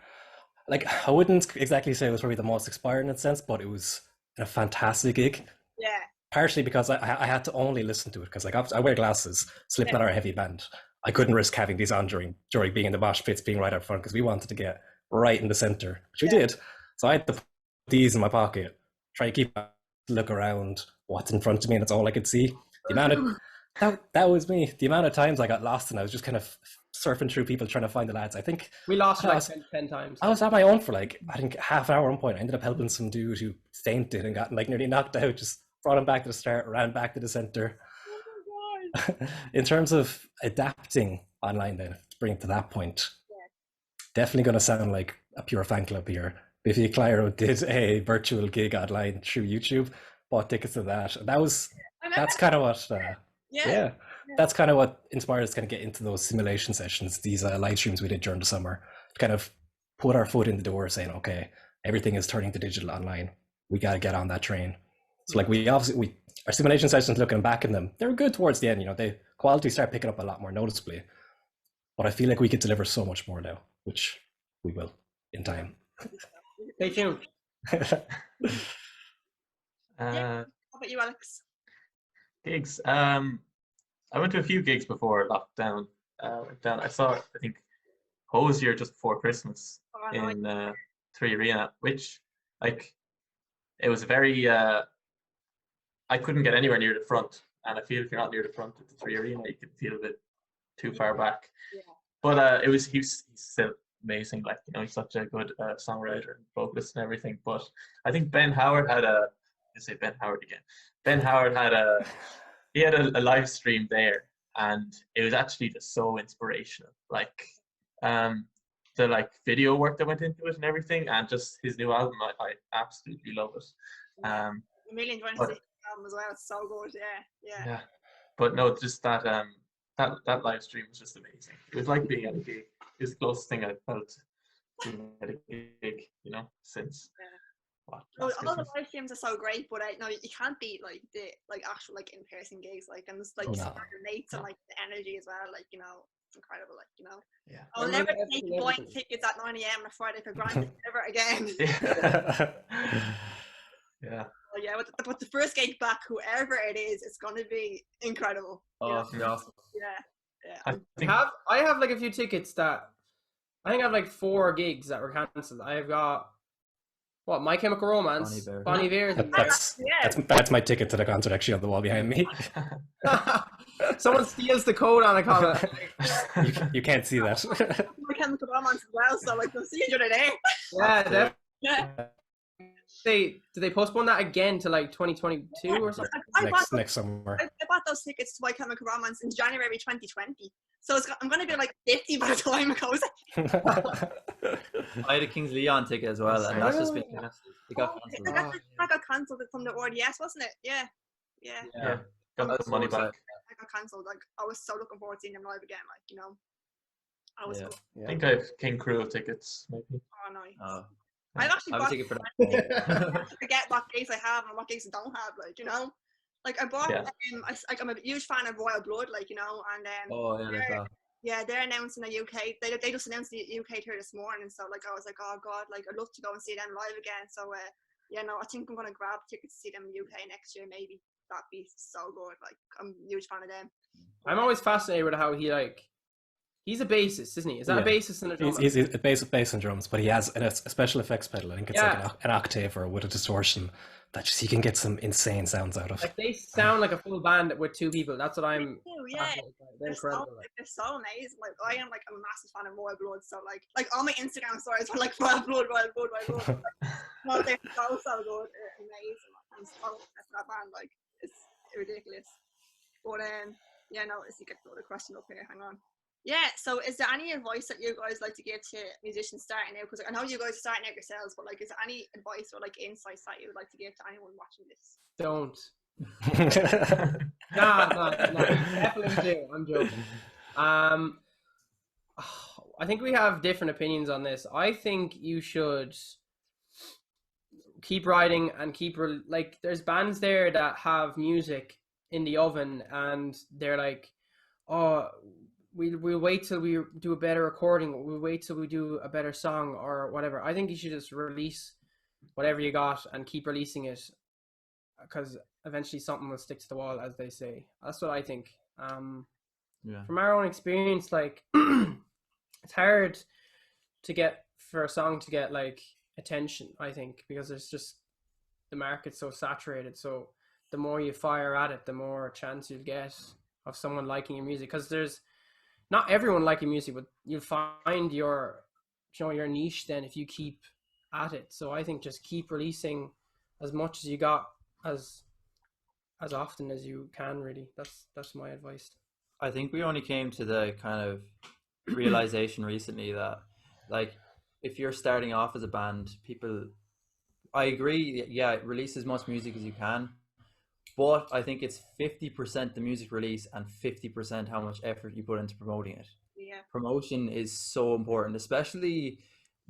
Like, I wouldn't exactly say it was probably the most inspiring in a sense, but it was a fantastic gig. Yeah. Partially because I had to only listen to it because, like, I wear glasses. Slipknot are a heavy band. I couldn't risk having these on during being in the mosh pits, being right up front, because we wanted to get right in the center, which we did. So I had to put these in my pocket, try to keep look around what's in front of me, and that's all I could see. The amount of that was me. The amount of times I got lost and I was just kind of surfing through people trying to find the lads. I think We lost I like was- 10 times. I was on my own for like, I think half an hour at one point. I ended up helping some dude who fainted and got like nearly knocked out. Just brought him back to the start, ran back to the center. Oh my god. In terms of adapting online, then to bring it to that point, definitely going to sound like a pure fan club here. Biffy Clyro did a virtual gig online through YouTube, bought tickets to that. And that's kind of what, Yeah. that's kind of what inspired us to kind of get into those simulation sessions, these live streams we did during the summer, to kind of put our foot in the door saying, okay, everything is turning to digital online. We got to get on that train. So like our simulation sessions, looking back in them, they were good towards the end, the quality started picking up a lot more noticeably. But I feel like we could deliver so much more now, which we will in time. Stay tuned. How about you, Alex? Gigs. I went to a few gigs before lockdown went down. I saw, I think, Hosier just before Christmas Oh, no, in Three Arena, which, like, it was very. I couldn't get anywhere near the front, and I feel if you're not near the front at the Three Arena, you can feel a bit too far back. Yeah. But he's still amazing. Like, he's such a good songwriter and vocalist and everything. But I think Ben Howard had I say Ben Howard again. Ben Howard had a live stream there, and it was actually just so inspirational. Like, the like video work that went into it and everything, and just his new album, I absolutely love it. I'm really enjoying the album as well. It's so good. Yeah. Yeah, but no, just that that live stream was just amazing. It was like being at a gig. It's the closest thing I felt being at a gig, since. What, All last the Christmas. live streams are so great, but no, you can't beat like the actual like in-person gigs, like, and it's like Oh, you no. see your mates and like the energy as well, like, it's incredible, like, Yeah. I'll I'm never really take happy buying with tickets at 9 a.m. on a Friday for granted ever again. Yeah. Oh, yeah, but the first gig back, whoever it is, it's gonna be incredible. Oh, it's awesome. Yeah. I think I have like a few tickets that I think I have like 4 gigs that were cancelled. I've got My Chemical Romance, Bon Iver. That's my ticket to the concert actually on the wall behind me. Someone steals the code on a comment. You can't see that. My Chemical Romance as well, so like we'll see each other there. Yeah, Yeah. did they postpone that again to like 2022 or something? next summer. I bought those tickets to My Chemical Romance in January 2020, so I'm gonna be like 50 by the time it goes. I had a Kings Leon ticket as well, and that's just been cancelled. It got cancelled. I got cancelled from the ODS, wasn't it? Yeah. yeah, got That's the money so back. I got cancelled. Like, I was so looking forward to seeing them live again. Like, I was. Yeah. I think I have King Crew tickets, maybe. Oh no. Oh, I've actually I have a bought. ticket for I forget what gigs I have and what gigs I don't have. Like, like I bought. Yeah. I'm a huge fan of Royal Blood. Like, and Oh, yeah, like that. yeah, they're announcing the UK. They just announced the UK tour this morning. So like, I was like, oh god, like I'd love to go and see them live again. So I think I'm gonna grab tickets to see them in the UK next year. Maybe that'd be so good. Like, I'm a huge fan of them. I'm always fascinated with how he He's a bassist, isn't he? Is that a Yeah. bassist and a drummer? He's a bass and drums, but he has a special effects pedal. I think it's Yeah. like an octave or with a distortion that just you can get some insane sounds out of. Like they sound like a full band with 2 people. That's what I'm. Yeah, fascinated by. They're incredible. Like. they're so amazing. Like I am like a massive fan of Royal Blood, so like all my Instagram stories are like Royal Blood, Royal Blood, Royal Blood. No, they're so good. They're amazing. I'm so obsessed with that band. Like it's ridiculous. But yeah, no, let's get the other question up here. Hang on. Yeah, so is there any advice that you guys like to give to musicians starting out? Because I know you guys are starting out yourselves, but like, is there any advice or like insights that you would like to give to anyone watching this? Don't. No, definitely do. I'm joking. I think we have different opinions on this. I think you should keep writing and like. There's bands there that have music in the oven, and they're like, oh. We'll wait till we do a better recording. We'll wait till we do a better song or whatever. I think you should just release whatever you got and keep releasing it, because eventually something will stick to the wall, as they say. That's what I think. Yeah. From our own experience, like it's hard to get for a song to get like attention, I think, because there's just the market's so saturated. So the more you fire at it, the more chance you'll get of someone liking your music, because there's not everyone liking music, but you'll find your niche then if you keep at it. So I think just keep releasing as much as you got as often as you can. Really, that's my advice. I think we only came to the kind of realization recently that, like, if you're starting off as a band, I agree, yeah, release as much music as you can. But I think it's 50% the music release and 50% how much effort you put into promoting it. Yeah. Promotion is so important, especially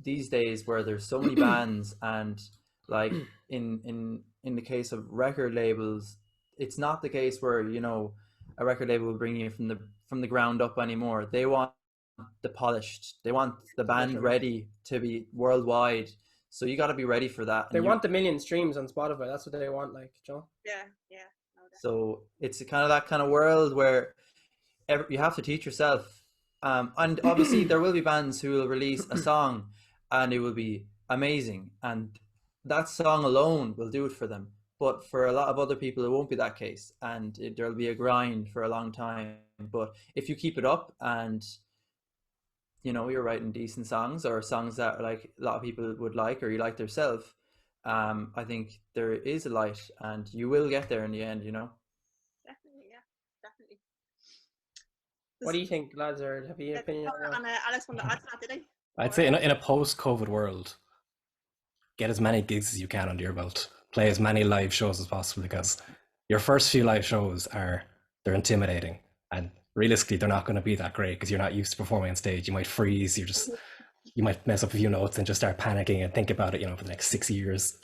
these days where there's so many bands, and like in the case of record labels, it's not the case where, you know, a record label will bring you from the ground up anymore. They want the polished. They want the band ready to be worldwide. So you got to be ready for that. They want the million streams on Spotify. That's what they want, like, Joe. Yeah. No, so it's kind of that kind of world where you have to teach yourself. And obviously there will be bands who will release a song and it will be amazing, and that song alone will do it for them. But for a lot of other people, it won't be that case, and there'll be a grind for a long time. But if you keep it up and, you know, you're writing decent songs or songs that like a lot of people would like, or you like yourself, I think there is a light and you will get there in the end, you know. Definitely, yeah, definitely. What do you think, lads? Or have you an opinion? And Alex wanted to add to that, did he? I'd say in a post-COVID world, get as many gigs as you can under your belt. Play as many live shows as possible, because your first few live shows they're intimidating, and realistically they're not going to be that great because you're not used to performing on stage. You might freeze, you might mess up a few notes and just start panicking and think about it, you know, for the next 6 years.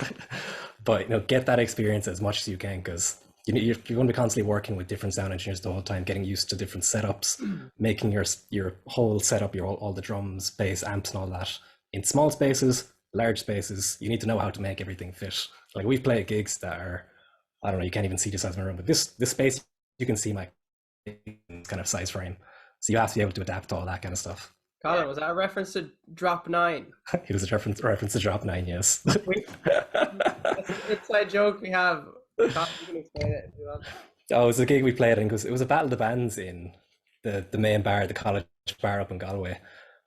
But, you know, get that experience as much as you can, because you're going to be constantly working with different sound engineers the whole time, getting used to different setups, making your whole setup, all the drums, bass, amps and all that in small spaces, large spaces. You need to know how to make everything fit. Like, we've played gigs that are, I don't know, you can't even see the size of my room, but this space, you can see my kind of size frame. So you have to be able to adapt to all that kind of stuff. Colin, was that a reference to Drop 9? It was a reference to Drop 9, yes. That's an inside joke we have. You can explain it if you want. Oh, it was a gig we played in, because it was a battle of the bands in the main bar, the college bar up in Galway.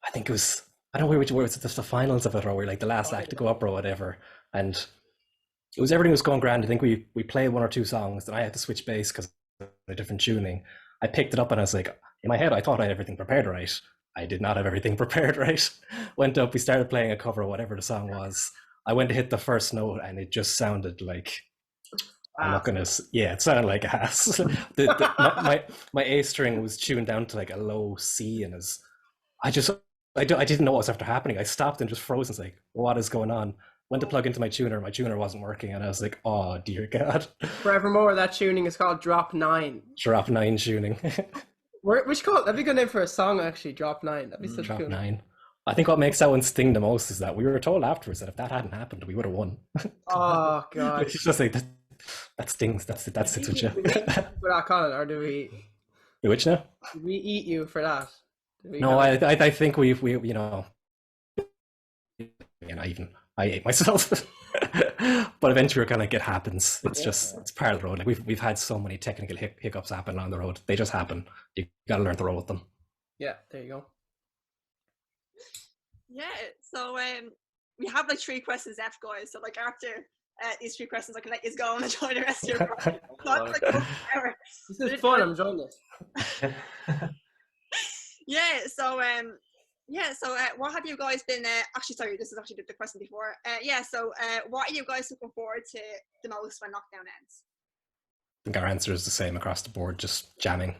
I think it was, I don't know where was it, the finals of it, or we're like the last act to go up or whatever. And it was, everything was going grand. I think we played 1 or 2 songs, and I had to switch bass because of a different tuning. I picked it up and I was like, in my head, I thought I had everything prepared right. I did not have everything prepared right. Went up, we started playing a cover, whatever the song was. I went to hit the first note and it just sounded like, I'm not gonna, yeah, it sounded like ass. My A string was tuned down to like a low C, and I didn't know what was after happening. I stopped and just froze and was like, what is going on? Went to plug into my tuner wasn't working, and I was like, oh dear God. Forevermore, that tuning is called Drop 9. Drop 9 tuning. We should call it, that'd be a good name for a song, actually, Drop 9. That'd be such Drop cool. 9. I think what makes that one sting the most is that we were told afterwards that if that hadn't happened, we would have won. Oh God. It's just like, that stings. That's it with you. For that, Colin, or do we Which now? eat you for that? No, I think we you know, and I ate myself. But eventually we're gonna get happens. It's just it's part of the road. Like we've had so many technical hiccups happen on the road. They just happen. You gotta learn to roll with them. Yeah, there you go. Yeah, so we have like 3 questions left, guys. So like after these 3 questions, I can let you go and enjoy the rest of your project. This is fun. I'm enjoying this. Yeah. So what have you guys been? Actually, sorry, this is actually the question before. Yeah. So what are you guys looking forward to the most when lockdown ends? I think our answer is the same across the board. Just jamming.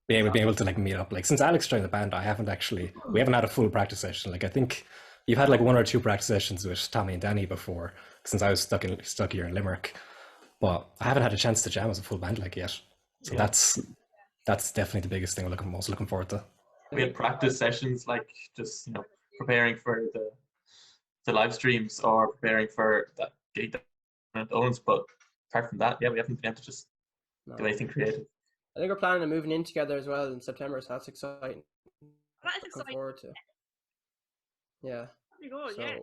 Being Jam. able to like meet up. Like since Alex joined the band, we haven't had a full practice session. Like I think you've had like 1 or 2 practice sessions with Tommy and Danny before, since I was stuck here in Limerick. But I haven't had a chance to jam as a full band like yet. So that's definitely the biggest thing I'm most looking forward to. We had practice sessions like just preparing for the live streams or preparing for that gig that owns. But apart from that, yeah, we haven't been able to just do anything creative. I think we're planning on moving in together as well in September, so that's exciting. That is Looking exciting. forward to. Yeah. Pretty good, So, yeah.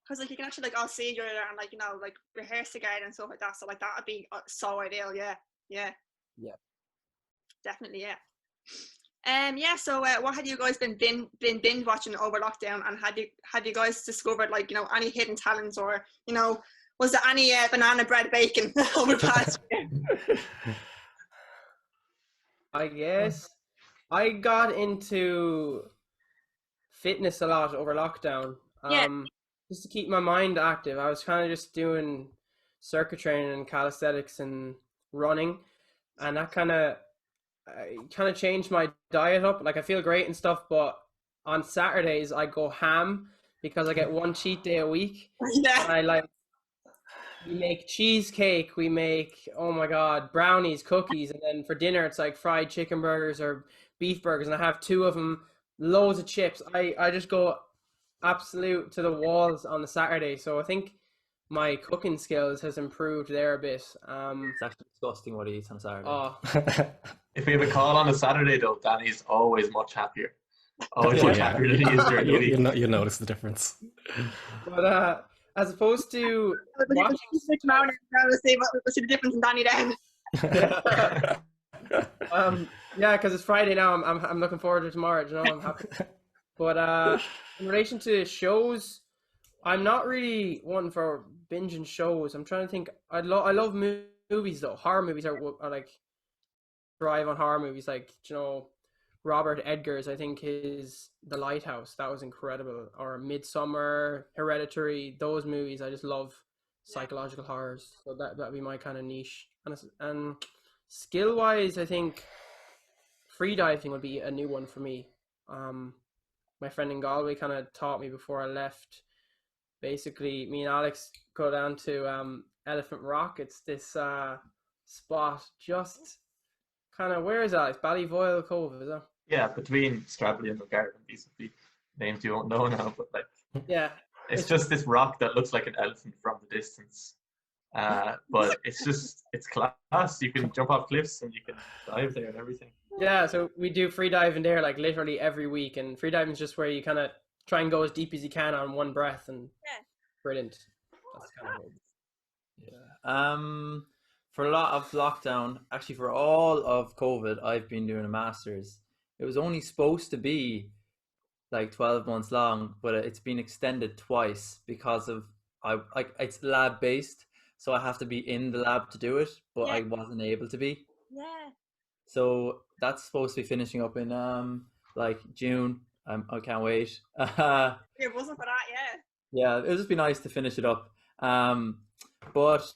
Because like you can actually like all see each other and like like rehearse together and stuff like that. So like that would be so ideal. Yeah. Definitely, yeah. Yeah. So what have you guys been binge watching over lockdown, and have you guys discovered like any hidden talents, or was there any banana bread bacon over the past year? I guess I got into fitness a lot over lockdown. Just to keep my mind active. I was kind of just doing circuit training and calisthenics and running, and that kind of changed my diet up. Like I feel great and stuff, but on Saturdays I go ham because I get 1 cheat day a week. Yeah. And we make cheesecake, we make, oh my God, brownies, cookies, and then for dinner it's like fried chicken burgers or beef burgers, and I have 2 of them, loads of chips. I just go absolute to the walls on the Saturday. So I think my cooking skills has improved there a bit. It's actually disgusting what he eats on Saturday. Oh, If we have a call on a Saturday though, Danny's always much happier. Always much happier than he is during the week. You'll notice the difference. but as opposed to watching, see the difference in Danny then. yeah, because it's Friday now. I'm looking forward to tomorrow. I'm happy. But in relation to shows, I'm not really one for binging shows. I'm trying to think. I love movies though. Horror movies are like thrive on horror movies. Like Robert Edgar's, I think his The Lighthouse, that was incredible. Or Midsummer, Hereditary, those movies. I just love psychological horrors. So that'd be my kind of niche. And skill wise, I think freediving would be a new one for me. My friend in Galway kind of taught me before I left. Basically, me and Alex go down to Elephant Rock. It's this spot just kind of, where is that? It's Ballyvoyle Cove, is it? Yeah, between Scrabbley and McGarden, these would be names you won't know now, but like yeah, it's just this rock that looks like an elephant from the distance. But it's class. You can jump off cliffs and you can dive there and everything. Yeah, so we do free diving there like literally every week, and free diving is just where you kind of try and go as deep as you can on one breath, and brilliant. That's kind of For a lot of lockdown, actually for all of COVID, I've been doing a master's. It was only supposed to be like 12 months long, but it's been extended twice because of it's lab based, so I have to be in the lab to do it, but I wasn't able to be. Yeah. So that's supposed to be finishing up in like June. I can't wait. It wasn't for that, yeah. Yeah, it'll just be nice to finish it up. But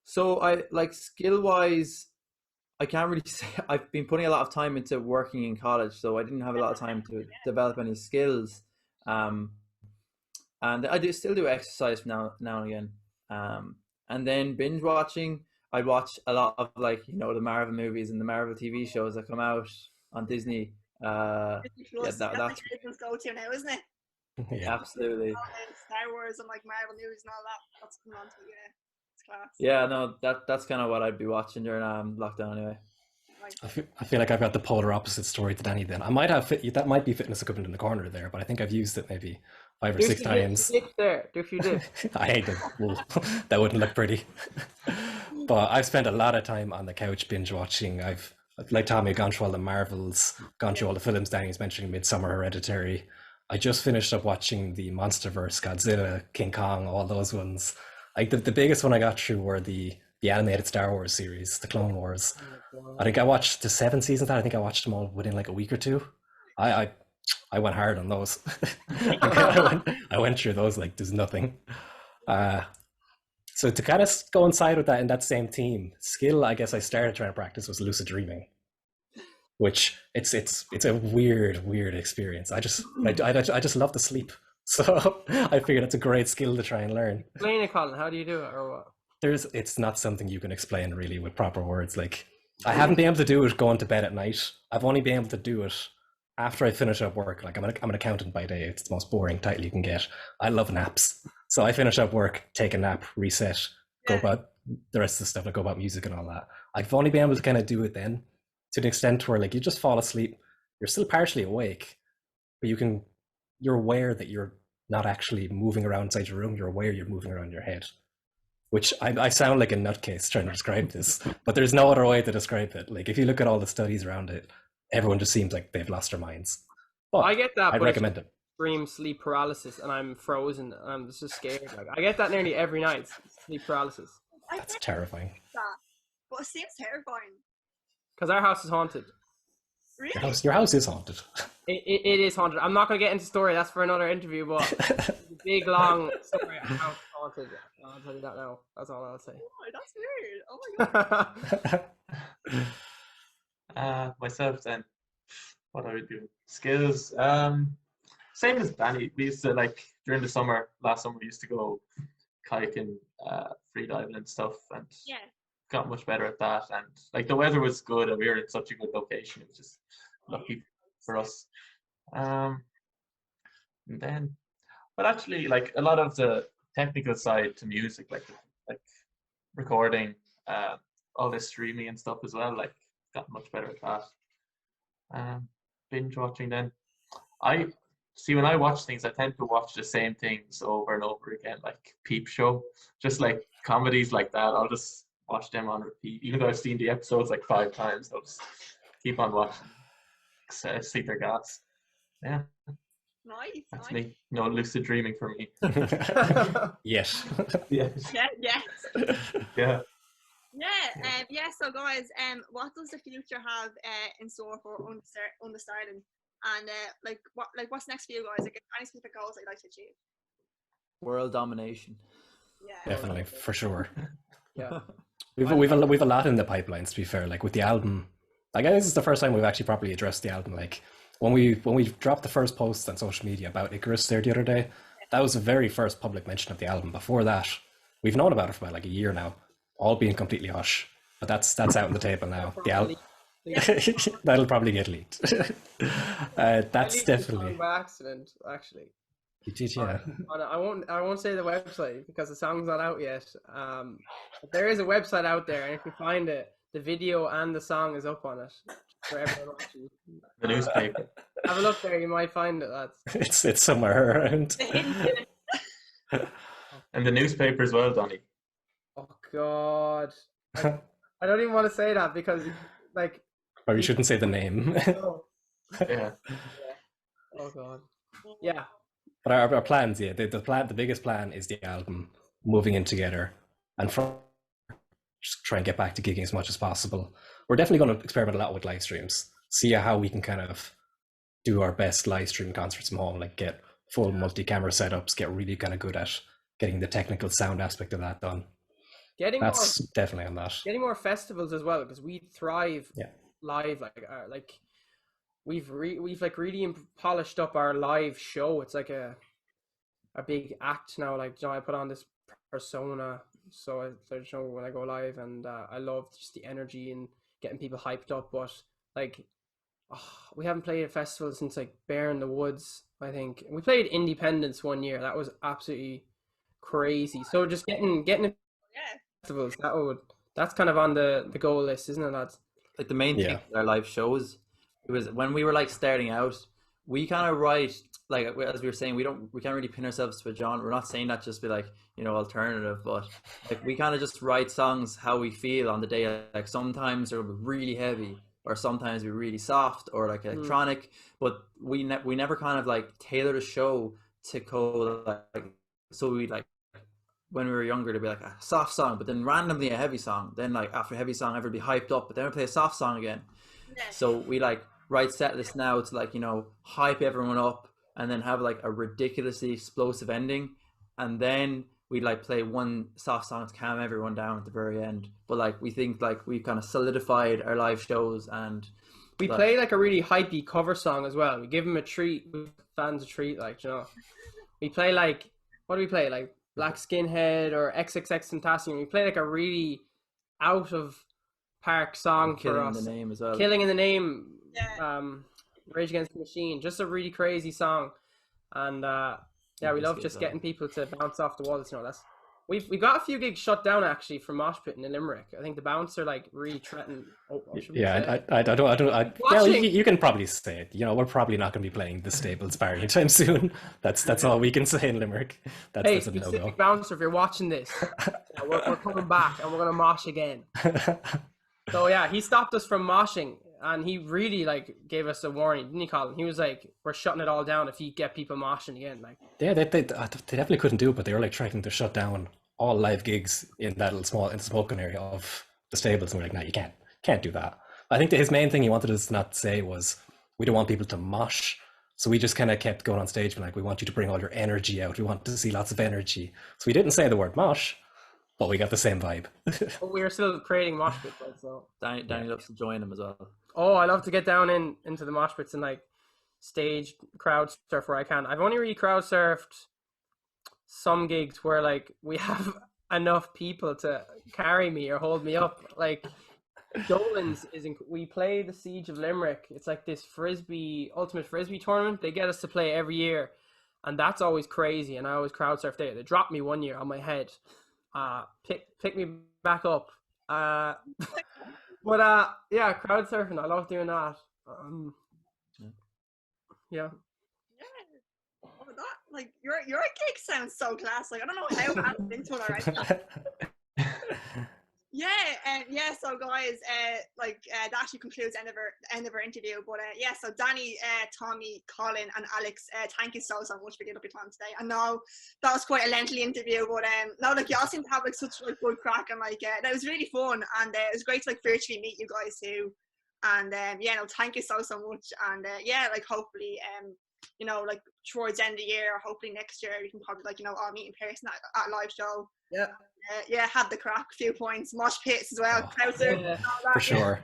so I like skill wise, I can't really say. I've been putting a lot of time into working in college, so I didn't have a lot of time to develop any skills. And I still do exercise now and again. And then binge watching, I watch a lot of like the Marvel movies and the Marvel TV shows that come out on Disney. Disney Plus, that's everyone's go-to now, isn't it? Yeah, absolutely. Star Wars and like Marvel news and all that. That's coming on to it's class. Yeah, no, that's kind of what I'd be watching during lockdown anyway. Like, I feel like I've got the polar opposite story to Danny. Then I might have that might be fitness equipment in the corner there, but I think I've used it maybe 5 or 6 times. Dips there. Do a few dips. I hate them. That wouldn't look pretty. But I've spent a lot of time on the couch binge watching. I've, like Tommy, gone through all the Marvels, gone through all the films. Danny's mentioning Midsummer, Hereditary. I just finished up watching the MonsterVerse, Godzilla, King Kong, all those ones. Like the biggest one I got through were the animated Star Wars series, the Clone Wars. I think I watched the 7 seasons. I think I watched them all within like a week or two. I went hard on those. I went through those like there's nothing. So to kind of coincide with that in that same team, skill I guess I started trying to practice was lucid dreaming, which it's a weird experience. I just love to sleep, so I figured it's a great skill to try and learn. Explain it, Colin. How do you do it, or what? It's not something you can explain really with proper words. Like I haven't been able to do it going to bed at night. I've only been able to do it after I finish up work. Like I'm an accountant by day. It's the most boring title you can get. I love naps. So I finish up work, take a nap, reset, go about the rest of the stuff, like go about music and all that. I've only been able to kind of do it then to the extent where like you just fall asleep, you're still partially awake, but you're aware that you're not actually moving around inside your room, you're aware you're moving around your head. Which I sound like a nutcase trying to describe this, but there's no other way to describe it. Like if you look at all the studies around it, everyone just seems like they've lost their minds. But I get that. I'd recommend it. Extreme sleep paralysis, and I'm frozen. And I'm just scared. Like I get that nearly every night. Sleep paralysis. That's terrifying. that, but it seems terrifying. Because our house is haunted. Really? Your house is haunted. It is haunted. I'm not going to get into story. That's for another interview. But it's a big long story. Our house is haunted. I'll tell you that now. That's all I'll say. Oh, that's weird. Oh my god. Myself then, what I would do? Skills. Same as Danny. We used to like during the summer. Last summer we used to go kayaking, free diving and stuff, and Yeah. got much better at that. And like the weather was good, and we were in such a good location. It was just lucky for us. And then, but actually, like a lot of the technical side to music, like recording, all this streaming and stuff as well. Like got much better at that. Binge watching then. I see when I watch things, I tend to watch the same things over and over again, like Peep Show, just like comedies like that. I'll just watch them on repeat, even though I've seen the episodes like 5 times. I'll just keep on watching. See their gas. Yeah, Nice. that's Nice. me. No lucid dreaming for me. Yes. Yeah, Yeah. Yes. yeah. Yeah. So guys, what does the future have in store for Starling? And what's next for you guys? Like any specific goals that you'd like to achieve? World domination. Yeah. Definitely, for sure. Yeah. We've a lot in the pipelines, to be fair. Like with the album, I guess this is the first time we've actually properly addressed the album. Like when we dropped the first post on social media about Icarus there the other day, that was the very first public mention of the album. Before that, we've known about it for about like a year now, all being completely hush. But that's out on the table now. The album. That'll probably get leaked. That's definitely by accident, actually. you did, yeah. I won't say the website because the song's not out yet. But there is a website out there, and if you find it, the video and the song is up on it for everyone watching. The newspaper. Have a look there, you might find it, lads. It's somewhere around. And the newspaper as well, Donny. Oh God, I don't even want to say that because like. Or you shouldn't say the name. Oh, Yeah. oh God. Yeah. But our plans, yeah, the biggest plan is the album, moving in together, and from just try and get back to gigging as much as possible. We're definitely going to experiment a lot with live streams, see how we can kind of do our best live stream concerts from home, like get full multi-camera setups, get really kind of good at getting the technical sound aspect of that done. That's definitely on that. Getting more festivals as well, because we thrive Yeah. live. Like we've like really polished up our live show. It's like a big act now. Like, you know, I put on this persona, so I show when I go live, and I love just the energy and getting people hyped up. But like, we haven't played a festival since like Bear in the Woods, I think. We played Independence one year. That was absolutely crazy. So just getting Yeah. festivals, that's kind of on the goal list, isn't it, lads? like the main thing Yeah. with our live shows, it was when we were like starting out, we kind of write, like as we were saying, we can't really pin ourselves to a genre. We're not saying that just be like, you know, alternative, but like we kind of just write songs how we feel on the day. Like sometimes they're really heavy, or sometimes we're really soft, or like electronic, but we never kind of like tailor the show to go like, so we like, when we were younger, to be like a soft song, but then randomly a heavy song. Then like after a heavy song, everybody hyped up, but then we play a soft song again. So we like write set lists now to like, you know, hype everyone up, and then have like a ridiculously explosive ending, and then we like play one soft song to calm everyone down at the very end. But like we think like we've kind of solidified our live shows, and we play like a really hypey cover song as well. We give them a treat, fans a treat, like, you know. We play like, what do we play, like Black Skinhead or XXXTentacion. We play like a really out of park song for Killing us. in the Name as well. Killing in the Name, Yeah. Rage Against the Machine, just a really crazy song. And yeah, we love just getting people to bounce off the walls. You know, that's we got a few gigs shut down actually from mosh pitting in Limerick. I think the bouncer like really threatened. Yeah, I don't. Yeah, you can probably say it. You know, we're probably not going to be playing the Stables Bar anytime soon. That's all we can say in Limerick. That's a no-go. Bouncer, if you're watching this, we're coming back and we're gonna mosh again. So yeah, he stopped us from moshing, and he really like gave us a warning, didn't he, Colin? He was like, "We're shutting it all down if you get people moshing again." Like, yeah, they definitely couldn't do it, but they were like threatening to shut down all live gigs in that little in the smoking area of the Stables, and we're like, "No, you can't do that." I think that his main thing he wanted us not to say was we don't want people to mosh, so we just kind of kept going on stage and like, we want you to bring all your energy out. We want to see lots of energy, so we didn't say the word mosh, but we got the same vibe. but we were still creating mosh pits, like, so. Danny loves to join them as well. Oh, I love to get down into the mosh pits and like stage crowd surf where I can. I've only really crowd surfed some gigs where like we have enough people to carry me or hold me up. Like Dolan's we play the Siege of Limerick. It's like this ultimate frisbee tournament. They get us to play every year, and that's always crazy. And I always crowd surf there. They dropped me one year on my head. Pick me back up. But yeah, crowd surfing. I love doing that. Yeah. Oh, that like your gig sounds so class. Like I don't know how I haven't been to one already. Yeah, so guys, that actually concludes the end of our interview. But yeah, so Danny, Tommy, Colin, and Alex, thank you so much for giving up your time today. I know that was quite a lengthy interview, but no, like y'all seem to have like such like good crack, and like that was really fun, and it was great to like virtually meet you guys too. And yeah, no, thank you so much, and yeah, like hopefully you know, like towards the end of the year, or hopefully next year, we can probably like, you know, all meet in person at a live show. Yeah. Yeah, have the crack, a few points, mosh pits as well. Yeah. For sure.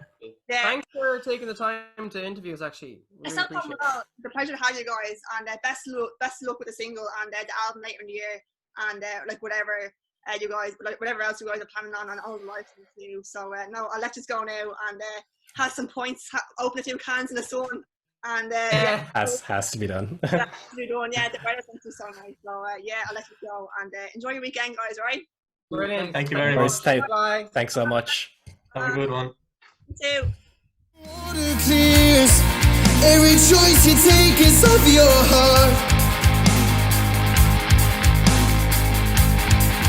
Yeah. Thanks for taking the time to interview us. Actually, It's not problem at all. It's a pleasure to have you guys, and best of luck with the single and the album later in the year, and like whatever you guys, like whatever else you guys are planning on all the live things too. So no, I'll let you go now and have some points, open a few cans in the sun. And yeah, has to be done. Has to be done. Yeah, the weather is so nice. So yeah, I'll let you go and enjoy your weekend, guys. Right? Brilliant. Thank you very much. Bye. Thanks so much. Have a good one. You too. Water clears. Every choice you take is of your heart.